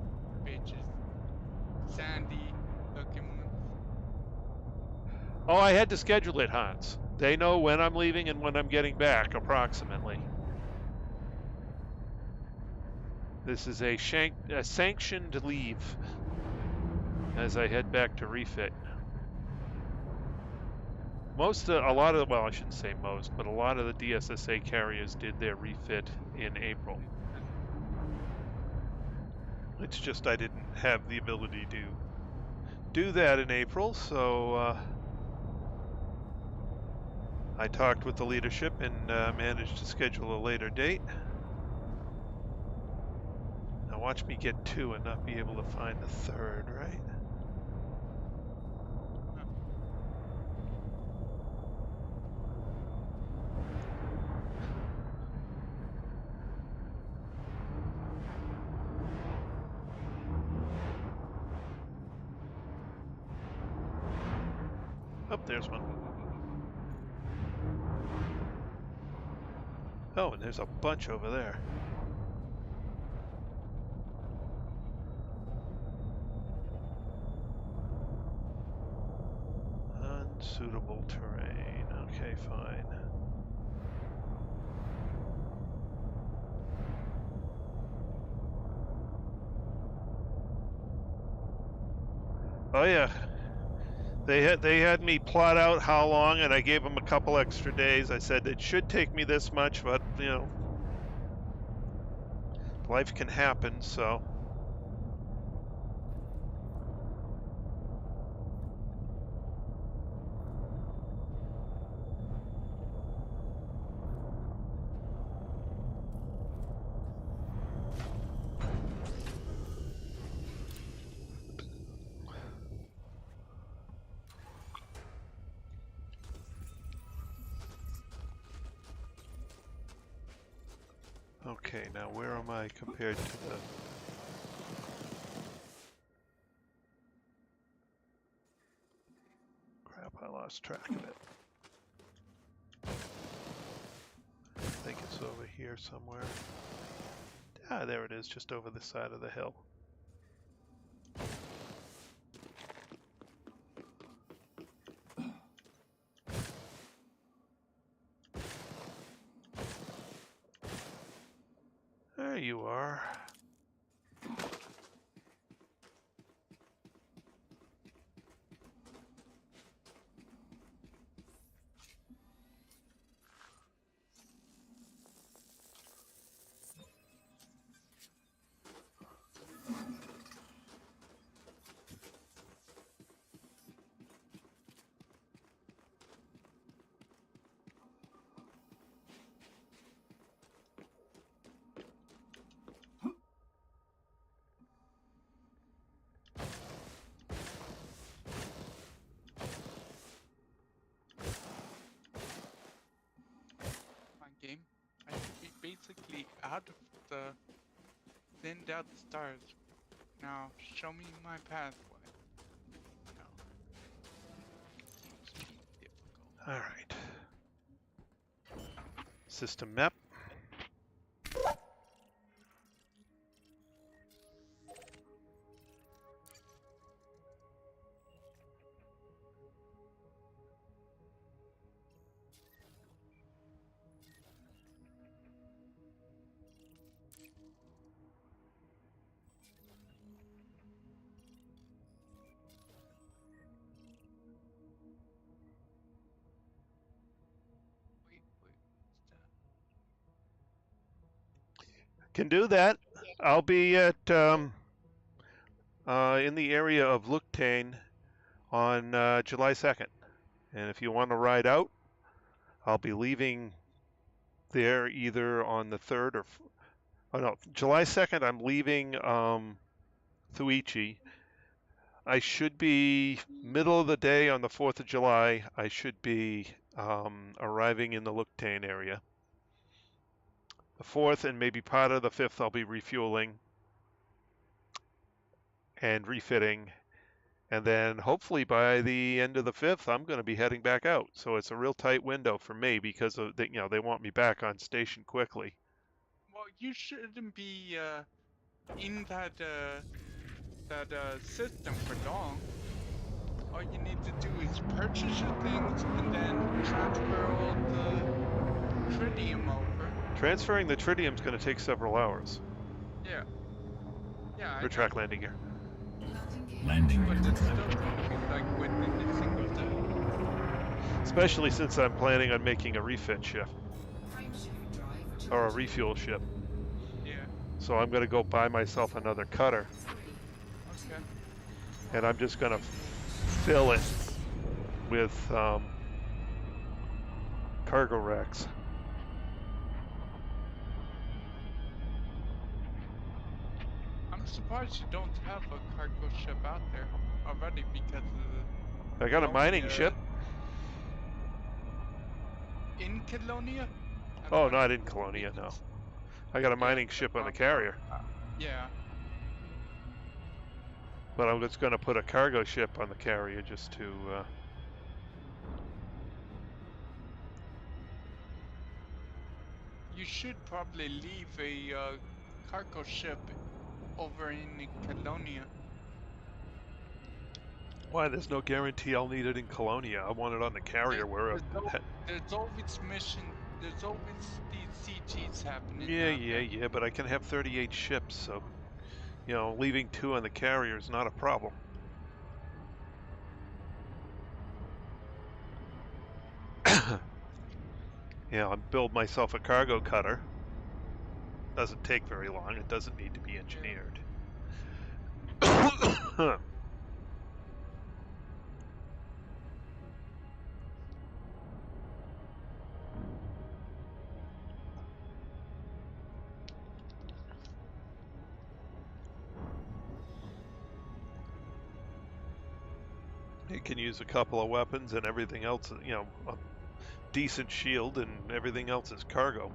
sandy looking ones. Oh, I had to schedule it, Hans. They know when I'm leaving and when I'm getting back, approximately. This is a sanctioned leave as I head back to refit. A lot of, well, I shouldn't say most, but a lot of the DSSA carriers did their refit in April. It's just I didn't have the ability to do that in April, so I talked with the leadership and managed to schedule a later date. Now watch me get 2 and not be able to find the 3rd, right? Oh, there's one. Oh, and there's a bunch over there. Unsuitable terrain. Okay, fine. Oh yeah. They had me plot out how long, and I gave them a couple extra days. I said it should take me this much, but you know, life can happen, so. Okay, now where am I compared to the... Crap, I lost track of it. I think it's over here somewhere. Ah, there it is, just over the side of the hill. There you are. Game. I should be basically out of the thinned out stars. Now show me my pathway. No. Seems to be difficult. All right. System map. Wait, what's that? Can do that. I'll be at in the area of Luktain on July 2nd. And if you want to ride out, I'll be leaving there either on the 3rd or... Oh no, July 2nd I'm leaving Thuichi. I should be middle of the day on the 4th of July. I should be arriving in the Luktain area. The 4th and maybe part of the 5th I'll be refueling and refitting. And then hopefully by the end of the 5th, I'm going to be heading back out. So it's a real tight window for me because of they want me back on station quickly. Well, you shouldn't be in that system for long. All you need to do is purchase your things and then transfer all the tritium over. Transferring the tritium is going to take several hours Yeah. Yeah, I for know. track landing gear. Landing But gear it's still retracted. going to be like within a single day. Especially since I'm planning on making a refit ship Frameshift drive or a charging. refuel ship. Yeah. So I'm going to go buy myself another cutter, 3, Okay. 2, and I'm just going to engage. fill it with cargo racks. I'm surprised you don't have a cargo ship out there already because of I got a mining Colonia. ship. In Colonia? I Oh, thought not it in was Colonia, no. because- I got a Yeah, mining ship on the um, carrier, yeah. but I'm just going to put a cargo ship on the carrier just to. You should probably leave a cargo ship over in Colonia. Why? There's no guarantee I'll need it in Colonia. I want it on the carrier where. There's always mission. There's always these CGs happening Yeah, out yeah, there. yeah, but I can have 38 ships, so leaving 2 on the carrier is not a problem. I'll build myself a cargo cutter. Doesn't take very long. It doesn't need to be engineered. It can use a couple of weapons and everything else, a decent shield and everything else is cargo.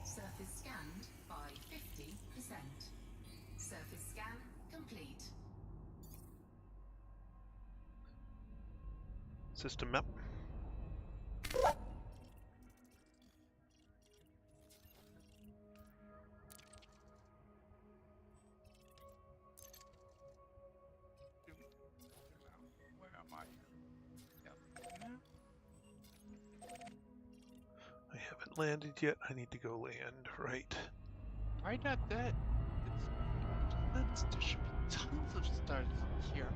Surface scanned by 50%. Surface scan complete. System map. Where am I? Yep. No. I haven't landed yet. I need to go land, right? Right at that. There should be tons of stars here.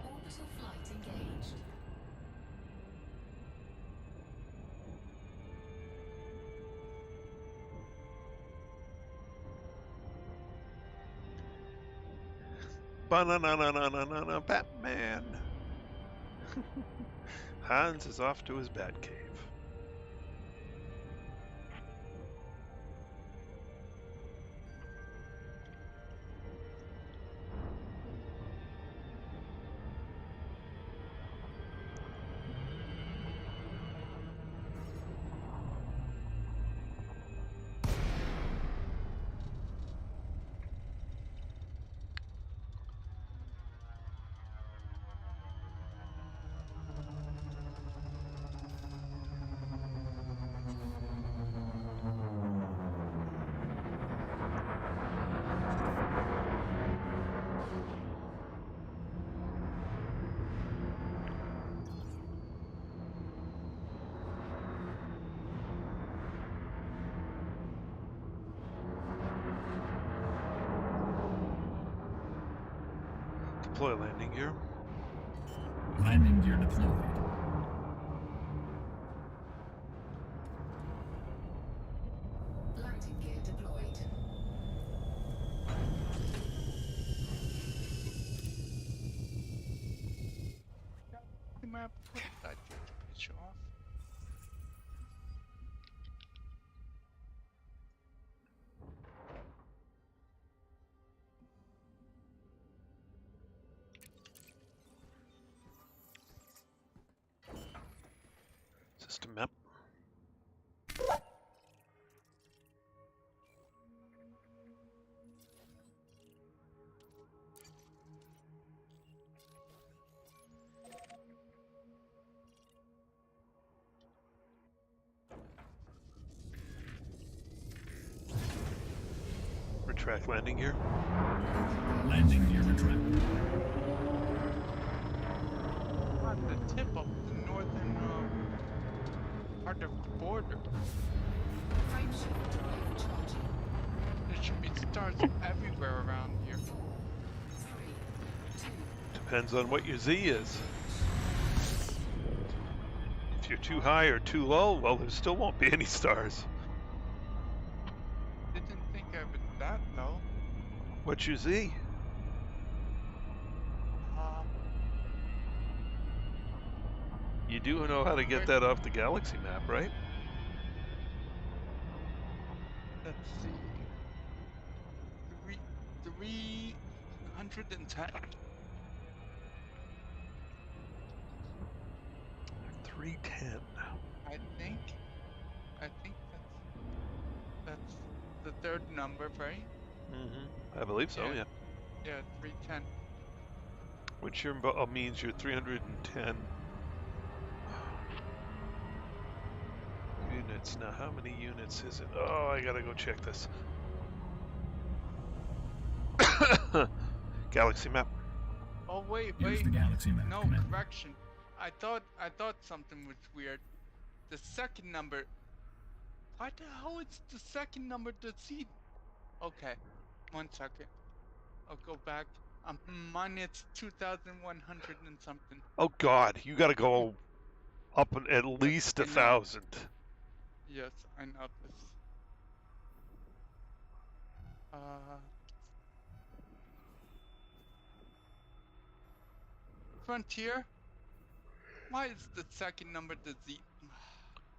Orbital flight engaged. Ba-na-na-na-na-na-na, Batman! Hans is off to his bat cave. Deploy landing gear. Landing gear deployed. Landing gear deployed. The map, what did I do to piss you off? System map. Retract landing gear. Landing gear retracted. On the tip of the northern part of the border. Frameshift drive charging. There should be stars everywhere around here. 4, 3, 2, Depends on what your Z is. If you're too high or too low, well, there still won't be any stars. Didn't think I was that low. What's your Z? You do know how to get that off the galaxy map, right? Let's see. 310. 310. I think that's the third number, right? Mm-hmm. I believe so, Yeah. yeah. Yeah, 310. Which means you're 310 units. Now, how many units is it? Oh, I gotta go check this. Galaxy map. Oh wait, Here's wait. the galaxy map. No, Commander. correction. I thought something was weird. The second number. Why the hell is the second number the Z? Okay, 1 second. I'll go back. Minus 2,100 and something. Oh God, you gotta go up at least I know. 1,000. Yes, I know this. Frontier? Why is the second number the Z?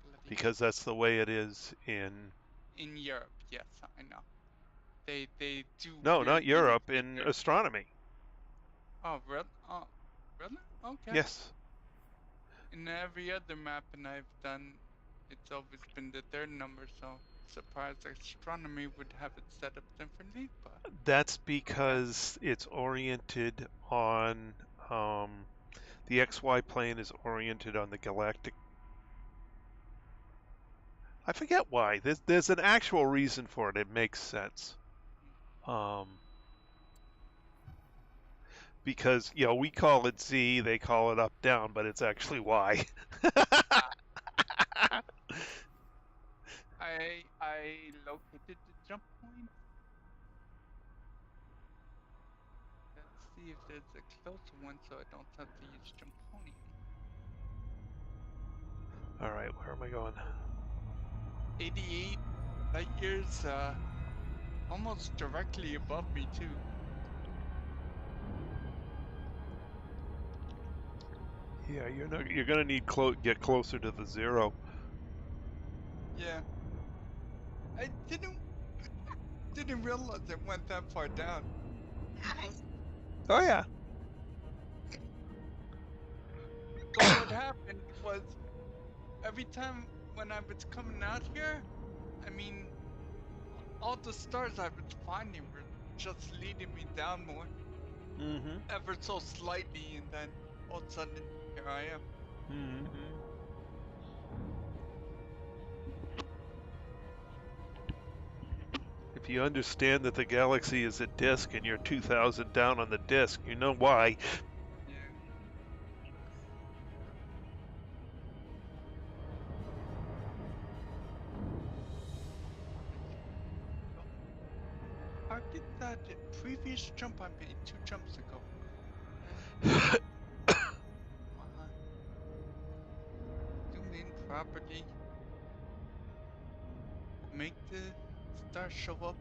Bloody Because that's the way it is in... in Europe, yes, I know. They do. No, weird not things Europe, with in their- astronomy. Oh, really? Oh, really? Okay. Yes. In every other map and I've done, it's always been the third number, so surprised astronomy would have it set up differently, but That's because it's oriented on... the XY plane is oriented on the galactic... I forget why. There's an actual reason for it. It makes sense. Because, you know, we call it Z, they call it up, down, but it's actually Y. I located the jump point. Let's see if there's a closer one so I don't have to use jump point. Alright, where am I going? 88 light years, almost directly above me too. Yeah, you're gonna need get closer to the 0. Yeah. I didn't realize it went that far down. Oh yeah. So what happened was every time when I was coming out here, I mean, all the stars I was finding were just leading me down more, Mm-hmm. ever so slightly, and then all of a sudden here I am. Mm-hmm. If you understand that the galaxy is a disk and you're 2,000 down on the disk, you know why. Yeah. How did that previous jump I made 2 jumps ago? Zoom in properly. Make the star show up.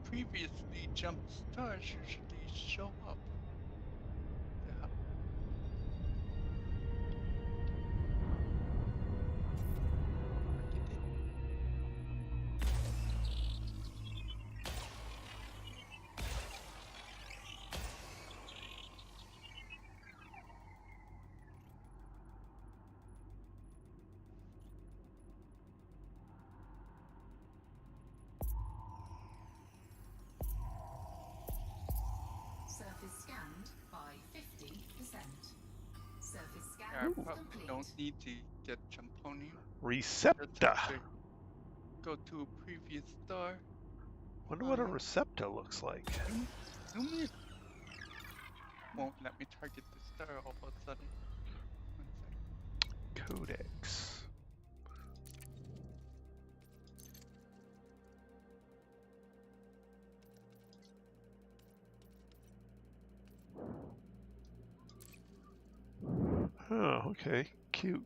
Previously jumped stars usually show up. Yeah. Surface scanned by 50%. Surface Yeah, scan I Ooh. probably complete. don't need to get Jumponium. Recepta. Just have to go to a previous star. Wonder what a recepta looks like. Zoom in. Won't let me target the star all of a sudden. 1 sec. Codex. Oh, okay. Cute.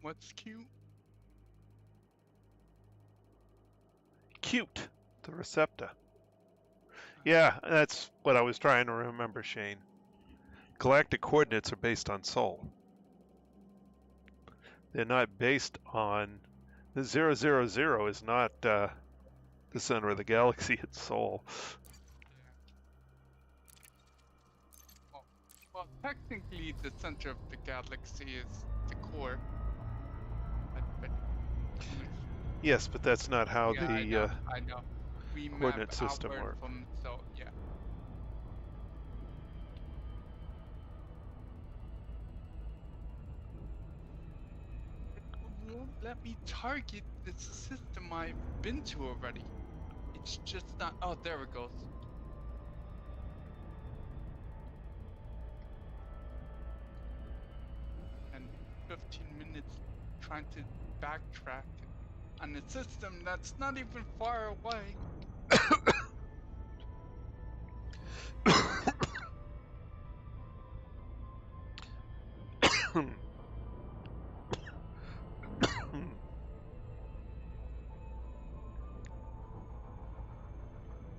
What's cute? Cute. The recepta. Yeah, that's what I was trying to remember, Shane. Galactic coordinates are based on Sol. They're not based on the 000 is not the center of the galaxy. It's Sol. Well, technically, the center of the galaxy is the core. But Yes, but that's not how yeah, the I know. We map coordinate system outward work. from, so yeah. It won't let me target the system I've been to already. It's just not. Oh, there it goes. And 15 minutes trying to backtrack on a system that's not even far away.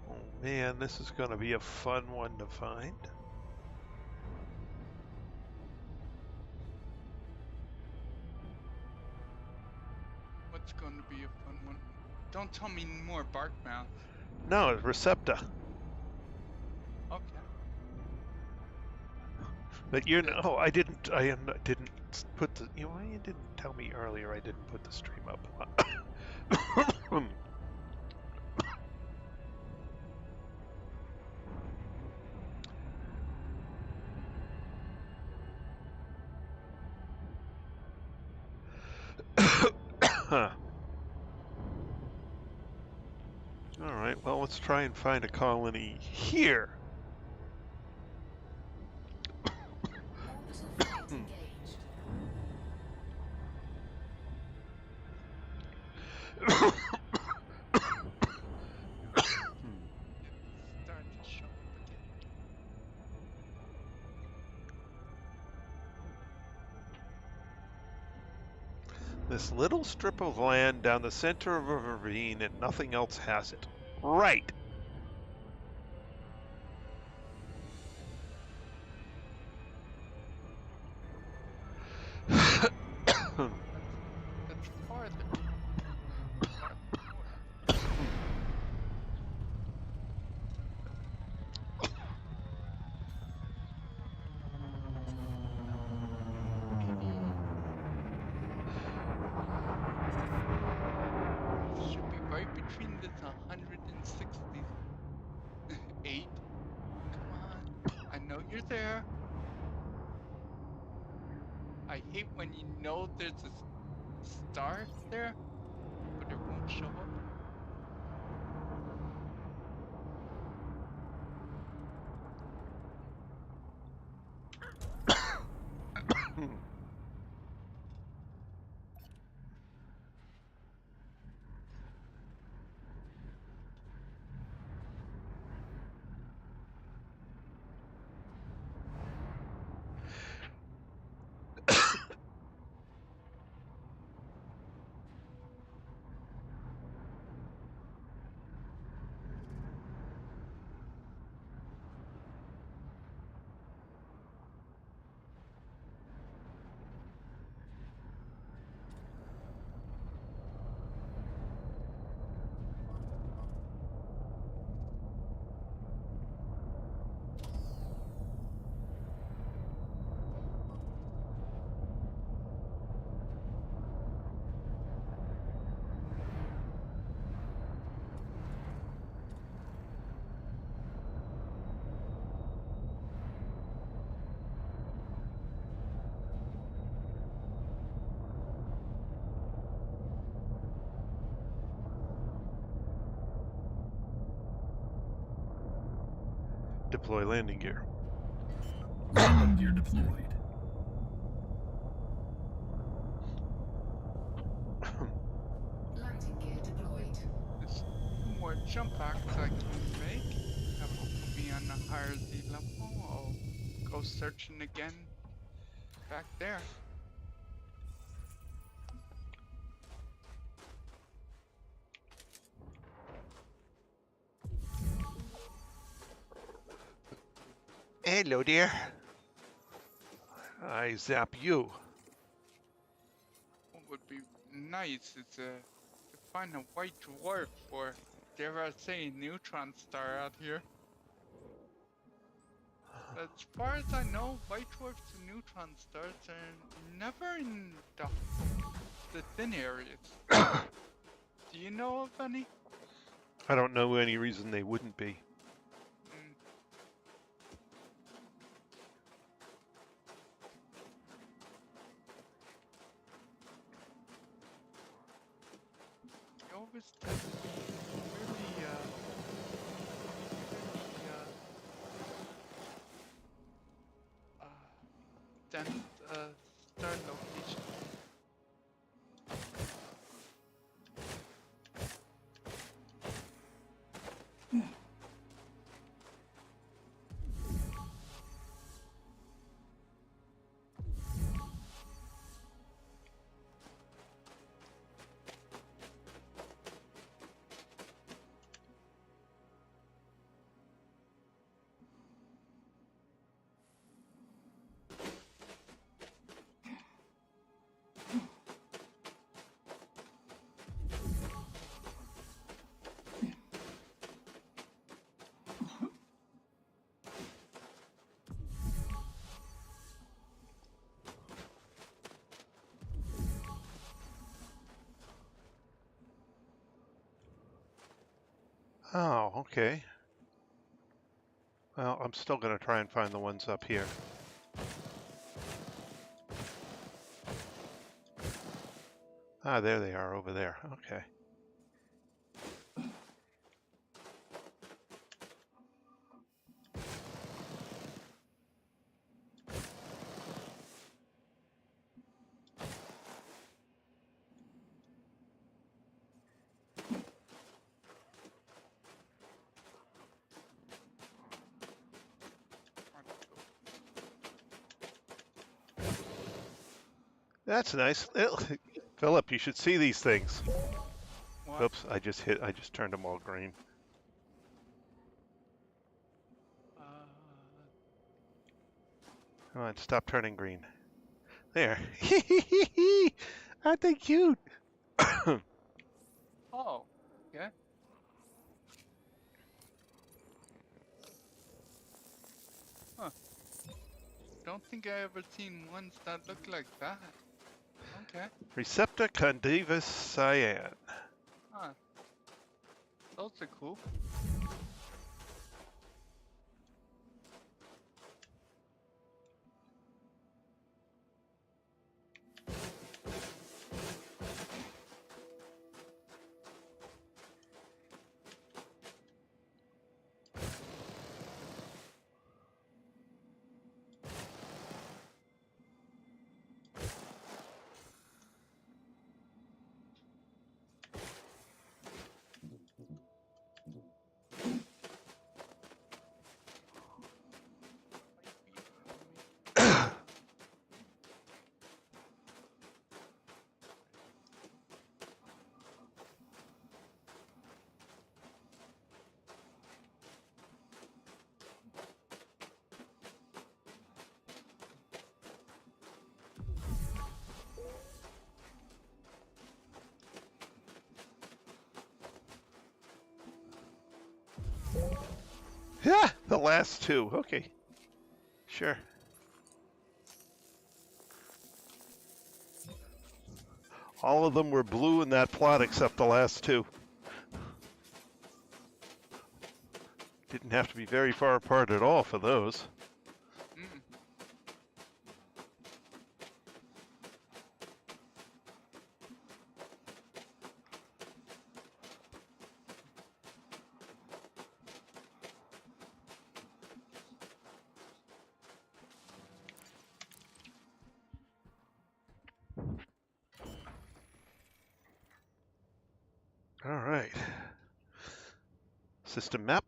Oh man, this is going to be a fun one to find. What's going to be a fun one? Don't tell me more bark mounds. No, recepta. Okay. But you know, I didn't put the. You know, why you didn't tell me earlier? I didn't put the stream up. Huh. All right. Well, let's try and find a colony here. Orbital flight engaged. Start to show up again. This little strip of land down the center of a ravine and nothing else has it. Right. That's farther. Should be right between this 168. Come on. I know you're there. I hate when you know there's a star there, but it show up. Deploy landing gear. Landing gear deployed. Landing gear deployed. There's 2 more jump packs I can make. That will put me on a higher Z level. I'll go searching again back there. Hello there. I zap you. What would be nice is to find a white dwarf or, dare I say, neutron star out here. As far as I know, white dwarfs and neutron stars are never in the thin areas. Do you know of any? I don't know any reason they wouldn't be. Mm. They always tend to be really, dense, star location. Oh, okay. Well, I'm still going to try and find the ones up here. Ah, there they are over there. Okay. That's nice. Philip, you should see these things. What? Oops, I just turned them all green. Uh, Come on, stop turning green. There. Aren't they cute? oh, yeah. Huh. Don't think I ever seen ones that look like that. Okay. Recepta condivus cyan. Huh. Those are cool. Yeah, the last two. Okay. Sure. All of them were blue in that plot except the last two. Didn't have to be very far apart at all for those. Mm. All right. System map.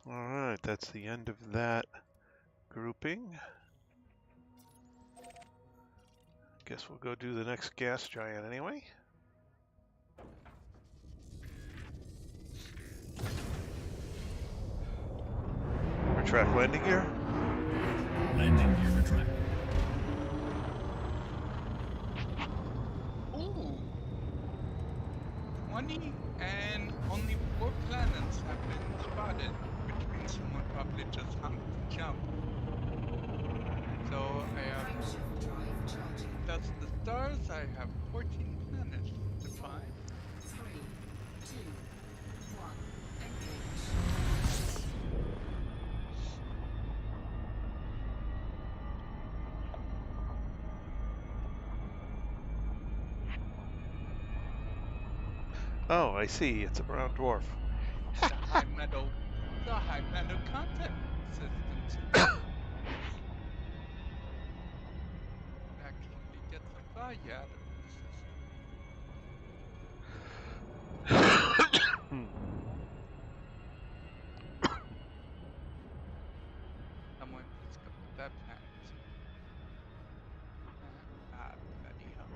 All right, that's the end of that grouping. Guess we'll go do the next gas giant anyway. Retract landing gear. Landing gear retracted. Ooh. 20 and only 4 planets have been spotted, which means someone probably just honked and jumped. So I have Frameshift drive charging. that's the stars. I have 14 planets to find. 3, 2, 1. Engage. Oh, I see. It's a brown dwarf. The high metal content systems. Actually get some value out of the system. Someone just go to that planet too. Bloody hell.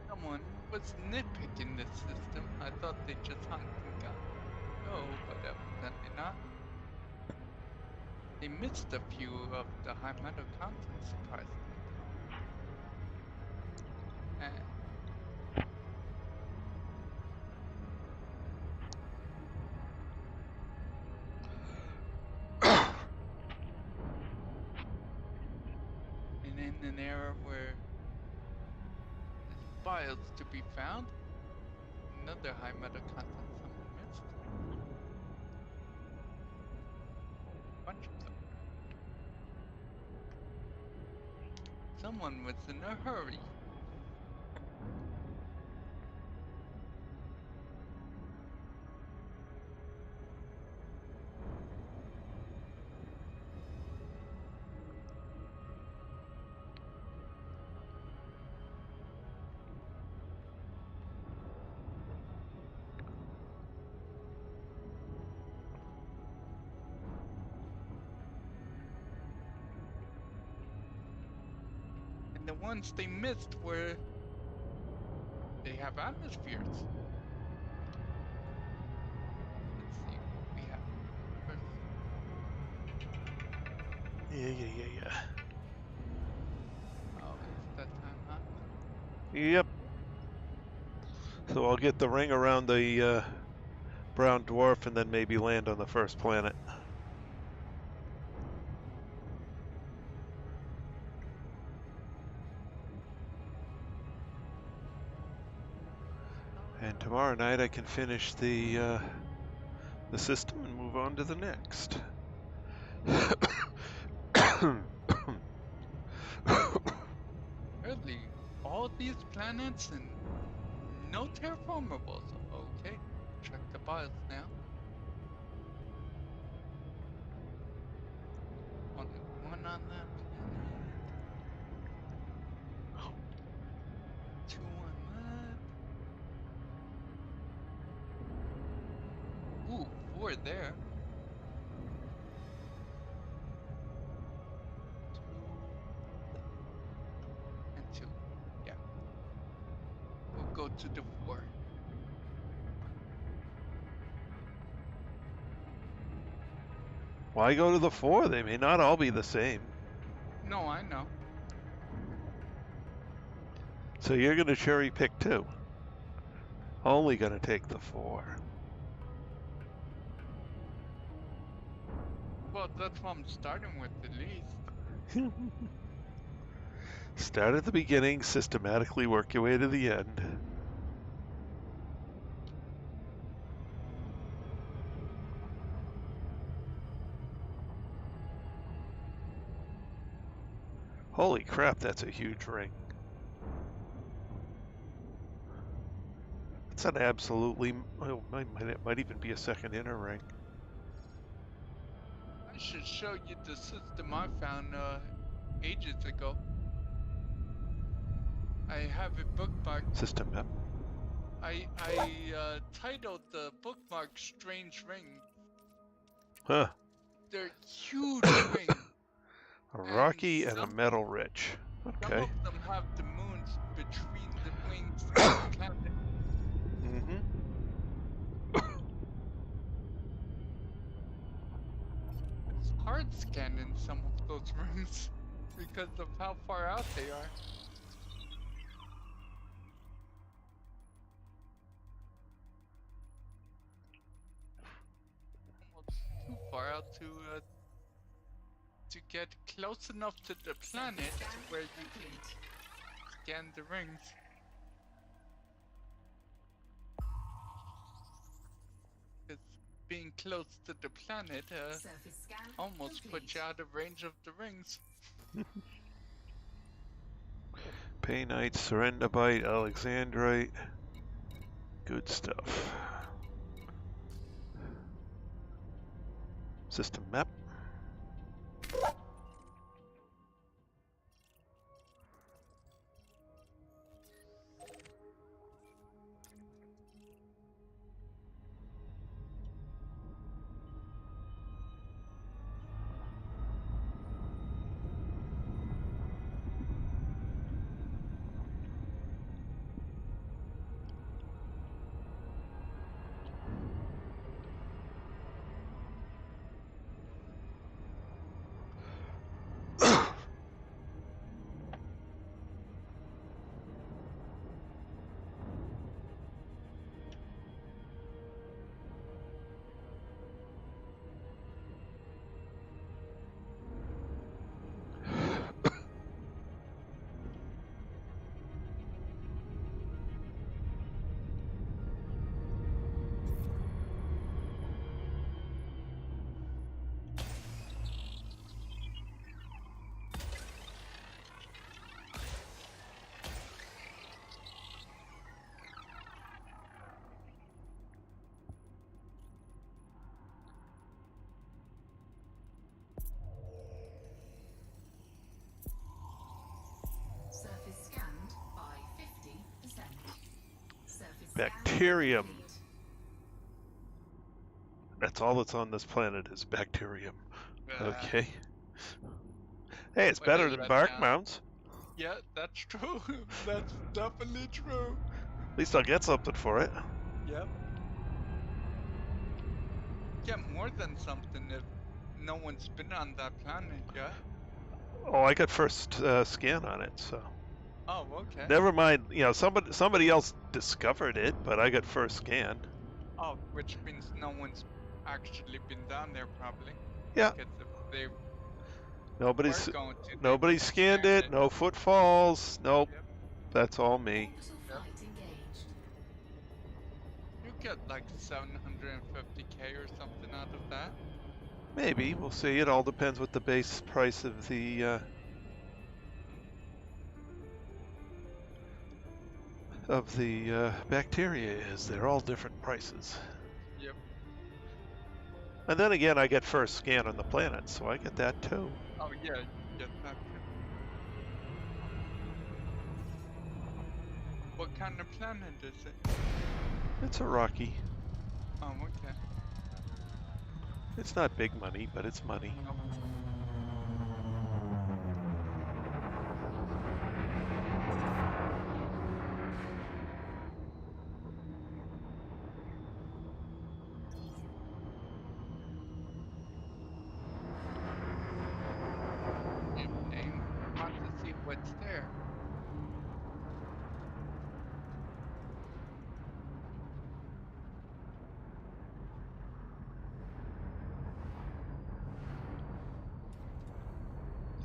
Someone was nitpicking this system. I thought they just honked and got go, but evidently not. They missed a few of the high metal content, surprisingly. And in an era where there's files to be found, another high metal content someone missed. Bunch of them. Someone was in a hurry. And the ones they missed were they have atmospheres. Let's see what we have first. Yeah. Oh, it's that time, huh? Yep. So I'll get the ring around the brown dwarf and then maybe land on the first planet. And tomorrow night I can finish the system and move on to the next. Early, all these planets and no terraformables. Okay, check the bios now. Only one on that planet. 2 on that. Ooh, 4 there. 2 and 2. Yeah. to the 4. Why go to the 4? They may not all be the same. No, I know. So you're going to cherry pick 2. Only going to take the 4. Well, that's what I'm starting with at least. Start at the beginning, systematically work your way to the end. Holy crap, that's a huge ring. It's an absolutely, oh, it might even be a second inner ring. I should show you the system I found ages ago. I have it bookmarked. System map. I titled the bookmark Strange Ring. Huh. They're huge rings. A rocky and a some- metal rich. Some Okay. of them have the moons between the wings and the planet. Mm-hmm. It's hard scanning some of those rings because of how far out they are. Almost too far out to get close enough to the planet where you can scan the rings. Because being close to the planet Surface scan almost complete. puts you out of range of the rings. Painite, Serendibite, Alexandrite. Good stuff. System map. Surface scanned by 50%. Surface Bacterium. scan complete. That's all that's on this planet is bacterium. Uh, Okay. Hey, it's What better is than that bark now? mounds. Yeah, that's true. That's definitely true. At least I'll get something for it. Yep. Get more than something if no one's been on that planet yet. Oh, I got first scan on it, so Oh, okay. never mind. You know, somebody else discovered it, but I got first scan. Oh, which means no one's actually been down there, probably. Yeah. Because if they Nobody's were going to, they nobody would have scanned it. No footfalls. Nope. Yep. That's all me. Orbital Yep. flight engaged. You get like 750k or something out of that. Maybe we'll see. It all depends what the base price of the bacteria is. They're all different prices. Yep. And then again, I get first scan on the planet, so I get that too. Oh yeah, you get that too. What kind of planet is it? It's a rocky. Oh, okay. It's not big money, but it's money. Oh.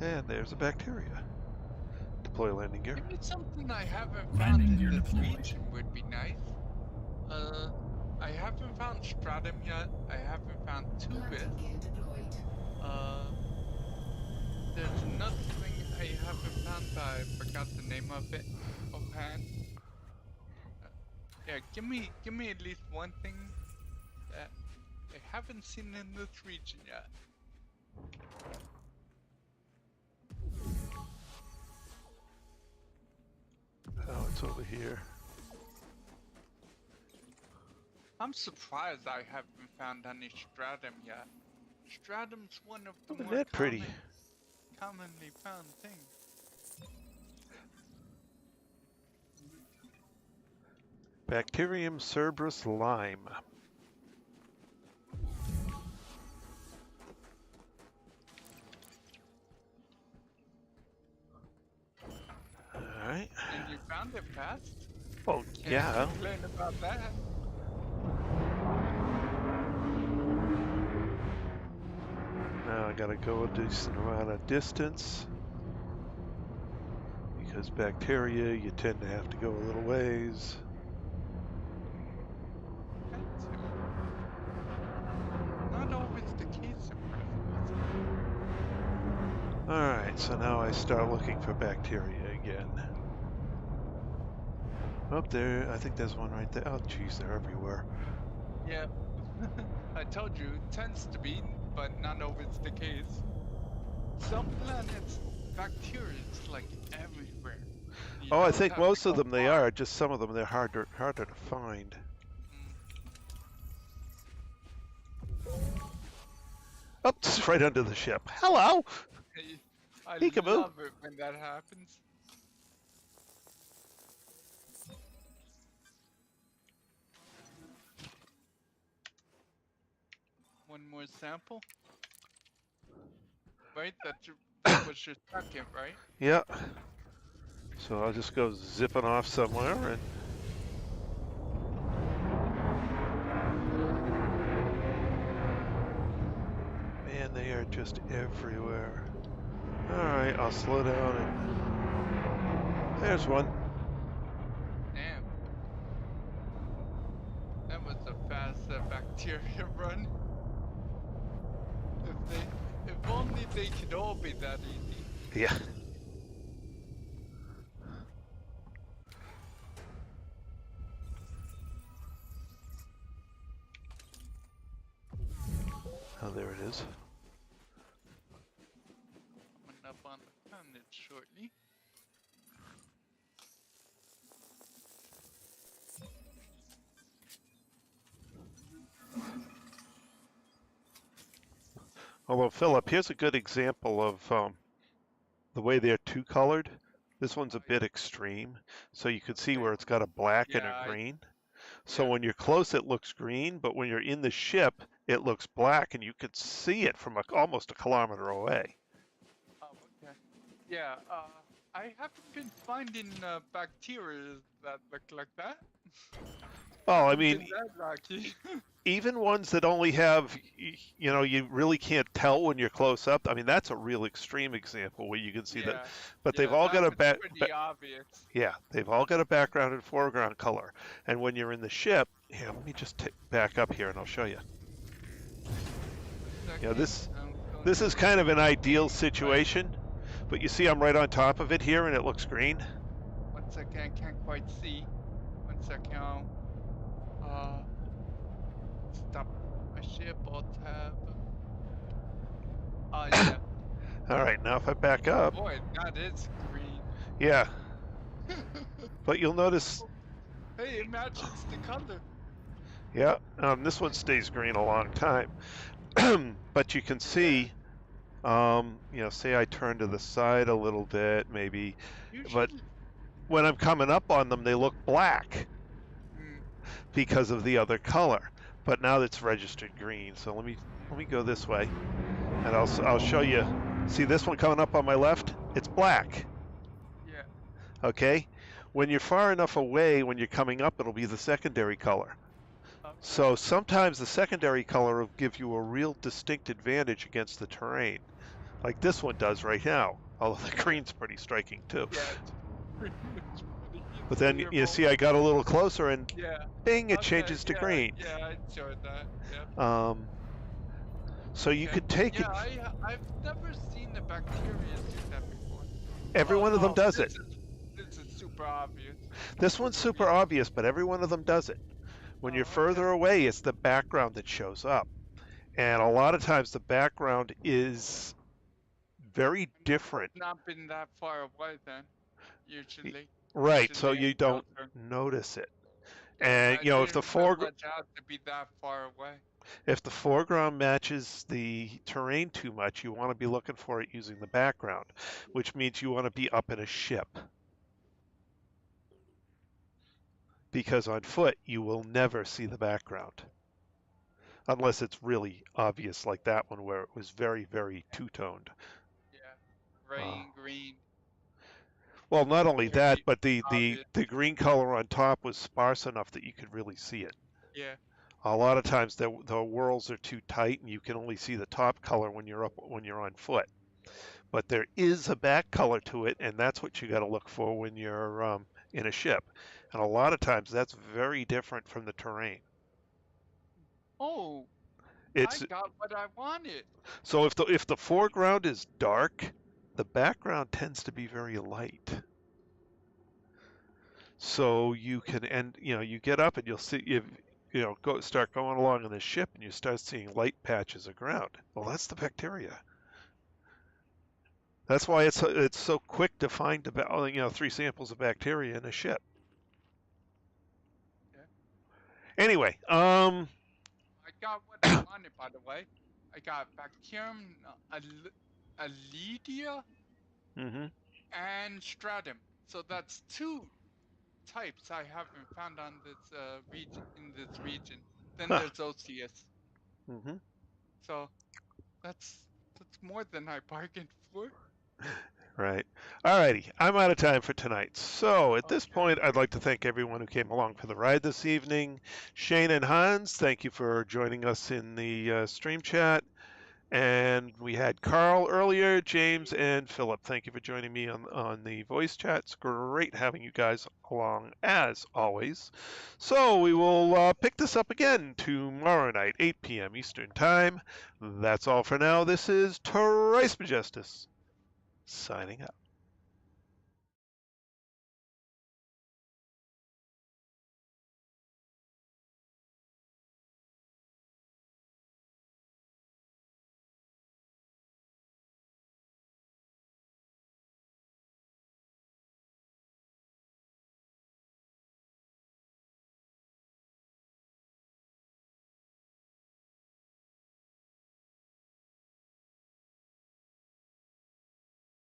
And there's a bacteria. Deploy landing gear. Maybe something I haven't found Landing in gear this deployed. region would be nice. I haven't found stratum yet. I haven't found tubis. Landing gear deployed. There's another thing I haven't found, but I forgot the name of it offhand. Yeah, give me at least one thing that I haven't seen in this region yet. Oh, it's over here. I'm surprised I haven't found any stratum yet. Stratum's one of the Isn't more that pretty? commonly found things. Bacterium Cerberus lime. Alright. And you found it fast? Oh, Can't yeah. complain about that. Now I gotta go a decent amount of distance. Because bacteria, you tend to have to go a little ways. Not always the case, impressive. Alright, so now I start looking for bacteria again. Oh, there, I think there's one right there. Oh, jeez, they're everywhere. Yeah, I told you, it tends to be, but not always the case. Some planets, bacteria is like everywhere. You Oh, I don't think have to most of go them they far. are, just some of them they're harder to find. Oh, it's right under the ship. Hello! I Peekaboo. love it when that happens. One more sample. Right, that was your second, right? Yeah. So I'll just go zipping off somewhere and man, they are just everywhere. Alright, I'll slow down and there's one. Damn. That was a fast bacteria run. If only they could all be that easy. Yeah. Oh, there it is. Coming up on the planet shortly. Although, Philip, here's a good example of the way they're two-colored. This one's a bit extreme, so you can see where it's got a black and Yeah, a green. So yeah. when you're close, it looks green, but when you're in the ship, it looks black, and you could see it from almost a kilometer away. Oh, okay. Yeah, I haven't been finding bacteria that look like that. Well, I Haven't mean, been that lucky. even ones that only have, you know, you really can't tell when you're close up. I mean, that's a real extreme example where you can see that. But they've all got a pretty obvious. yeah, they've all got a background and foreground color. And when you're in the ship, here, let me just back up here and I'll show you. Yeah, this is kind of an ideal situation, but you see I'm right on top of it here and it looks green. 1 second, I can't quite see. 1 second. Stop my ship, alt tab. Oh, yeah. All right, now if I back up, Boy, that is green. yeah, but you'll notice, Hey, it matches the color. yeah, this one stays green a long time. But you can see, you know, say I turn to the side a little bit, maybe, but Usually, when I'm coming up on them, they look black because of the other color. But now it's registered green. So let me go this way, and I'll show you. See this one coming up on my left? It's black. yeah. Okay. When you're far enough away, when you're coming up, it'll be the secondary color. Okay. So sometimes the secondary color will give you a real distinct advantage against the terrain. like this one does right now. Although the green's pretty striking too. Yeah, it's pretty funny. But It's then you terrible. see I got a little closer and Yeah. bing, it Okay, changes to yeah, green. Yeah, I enjoyed that. Yep. So you Okay. could take Yeah, it. I've never seen the bacteria do that before. Every Oh, one of them no, does it. This is super obvious. This one's super obvious, but every one of them does it. When you're Oh, further okay. away, it's the background that shows up. And a lot of times the background is very different. Not been that far away then, usually. Right, so Usually you it's don't closer. notice it. Yeah, And I you know, if didn't realize out to be that far away. if the foreground matches the terrain too much, you want to be looking for it using the background, which means you want to be up in a ship. Because on foot, you will never see the background. Unless it's really obvious like that one where it was very, very two-toned. Yeah. Gray and green. Well, not only that, Very but the obvious. green color on top was sparse enough that you could really see it. Yeah. A lot of times the whorls are too tight and you can only see the top color when you're on foot. But there is a back color to it, and that's what you got to look for when you're in a ship. And a lot of times that's very different from the terrain. Oh, It's I got what I wanted. so if the foreground is dark, the background tends to be very light. So you can, and you get up and you'll see, start going along in the ship and you start seeing light patches of ground. Well, that's the bacteria. That's why it's so quick to find about 3 samples of bacteria in a ship. Yeah. Anyway, I got what I wanted, by the way. I got Bacterium Aledia and Stratum. So that's 2 types I haven't found on this region. Then Huh. there's OCS. So that's more than I bargained for. Right. Alrighty, I'm out of time for tonight. So at this point, I'd like to thank everyone who came along for the ride this evening. Shane and Hans, thank you for joining us in the stream chat. And we had Carl earlier, James, and Philip. Thank you for joining me on the voice chat. It's great having you guys along as always. So we will pick this up again tomorrow night, 8 p.m. Eastern Time. That's all for now. This is Trice Majestus signing out.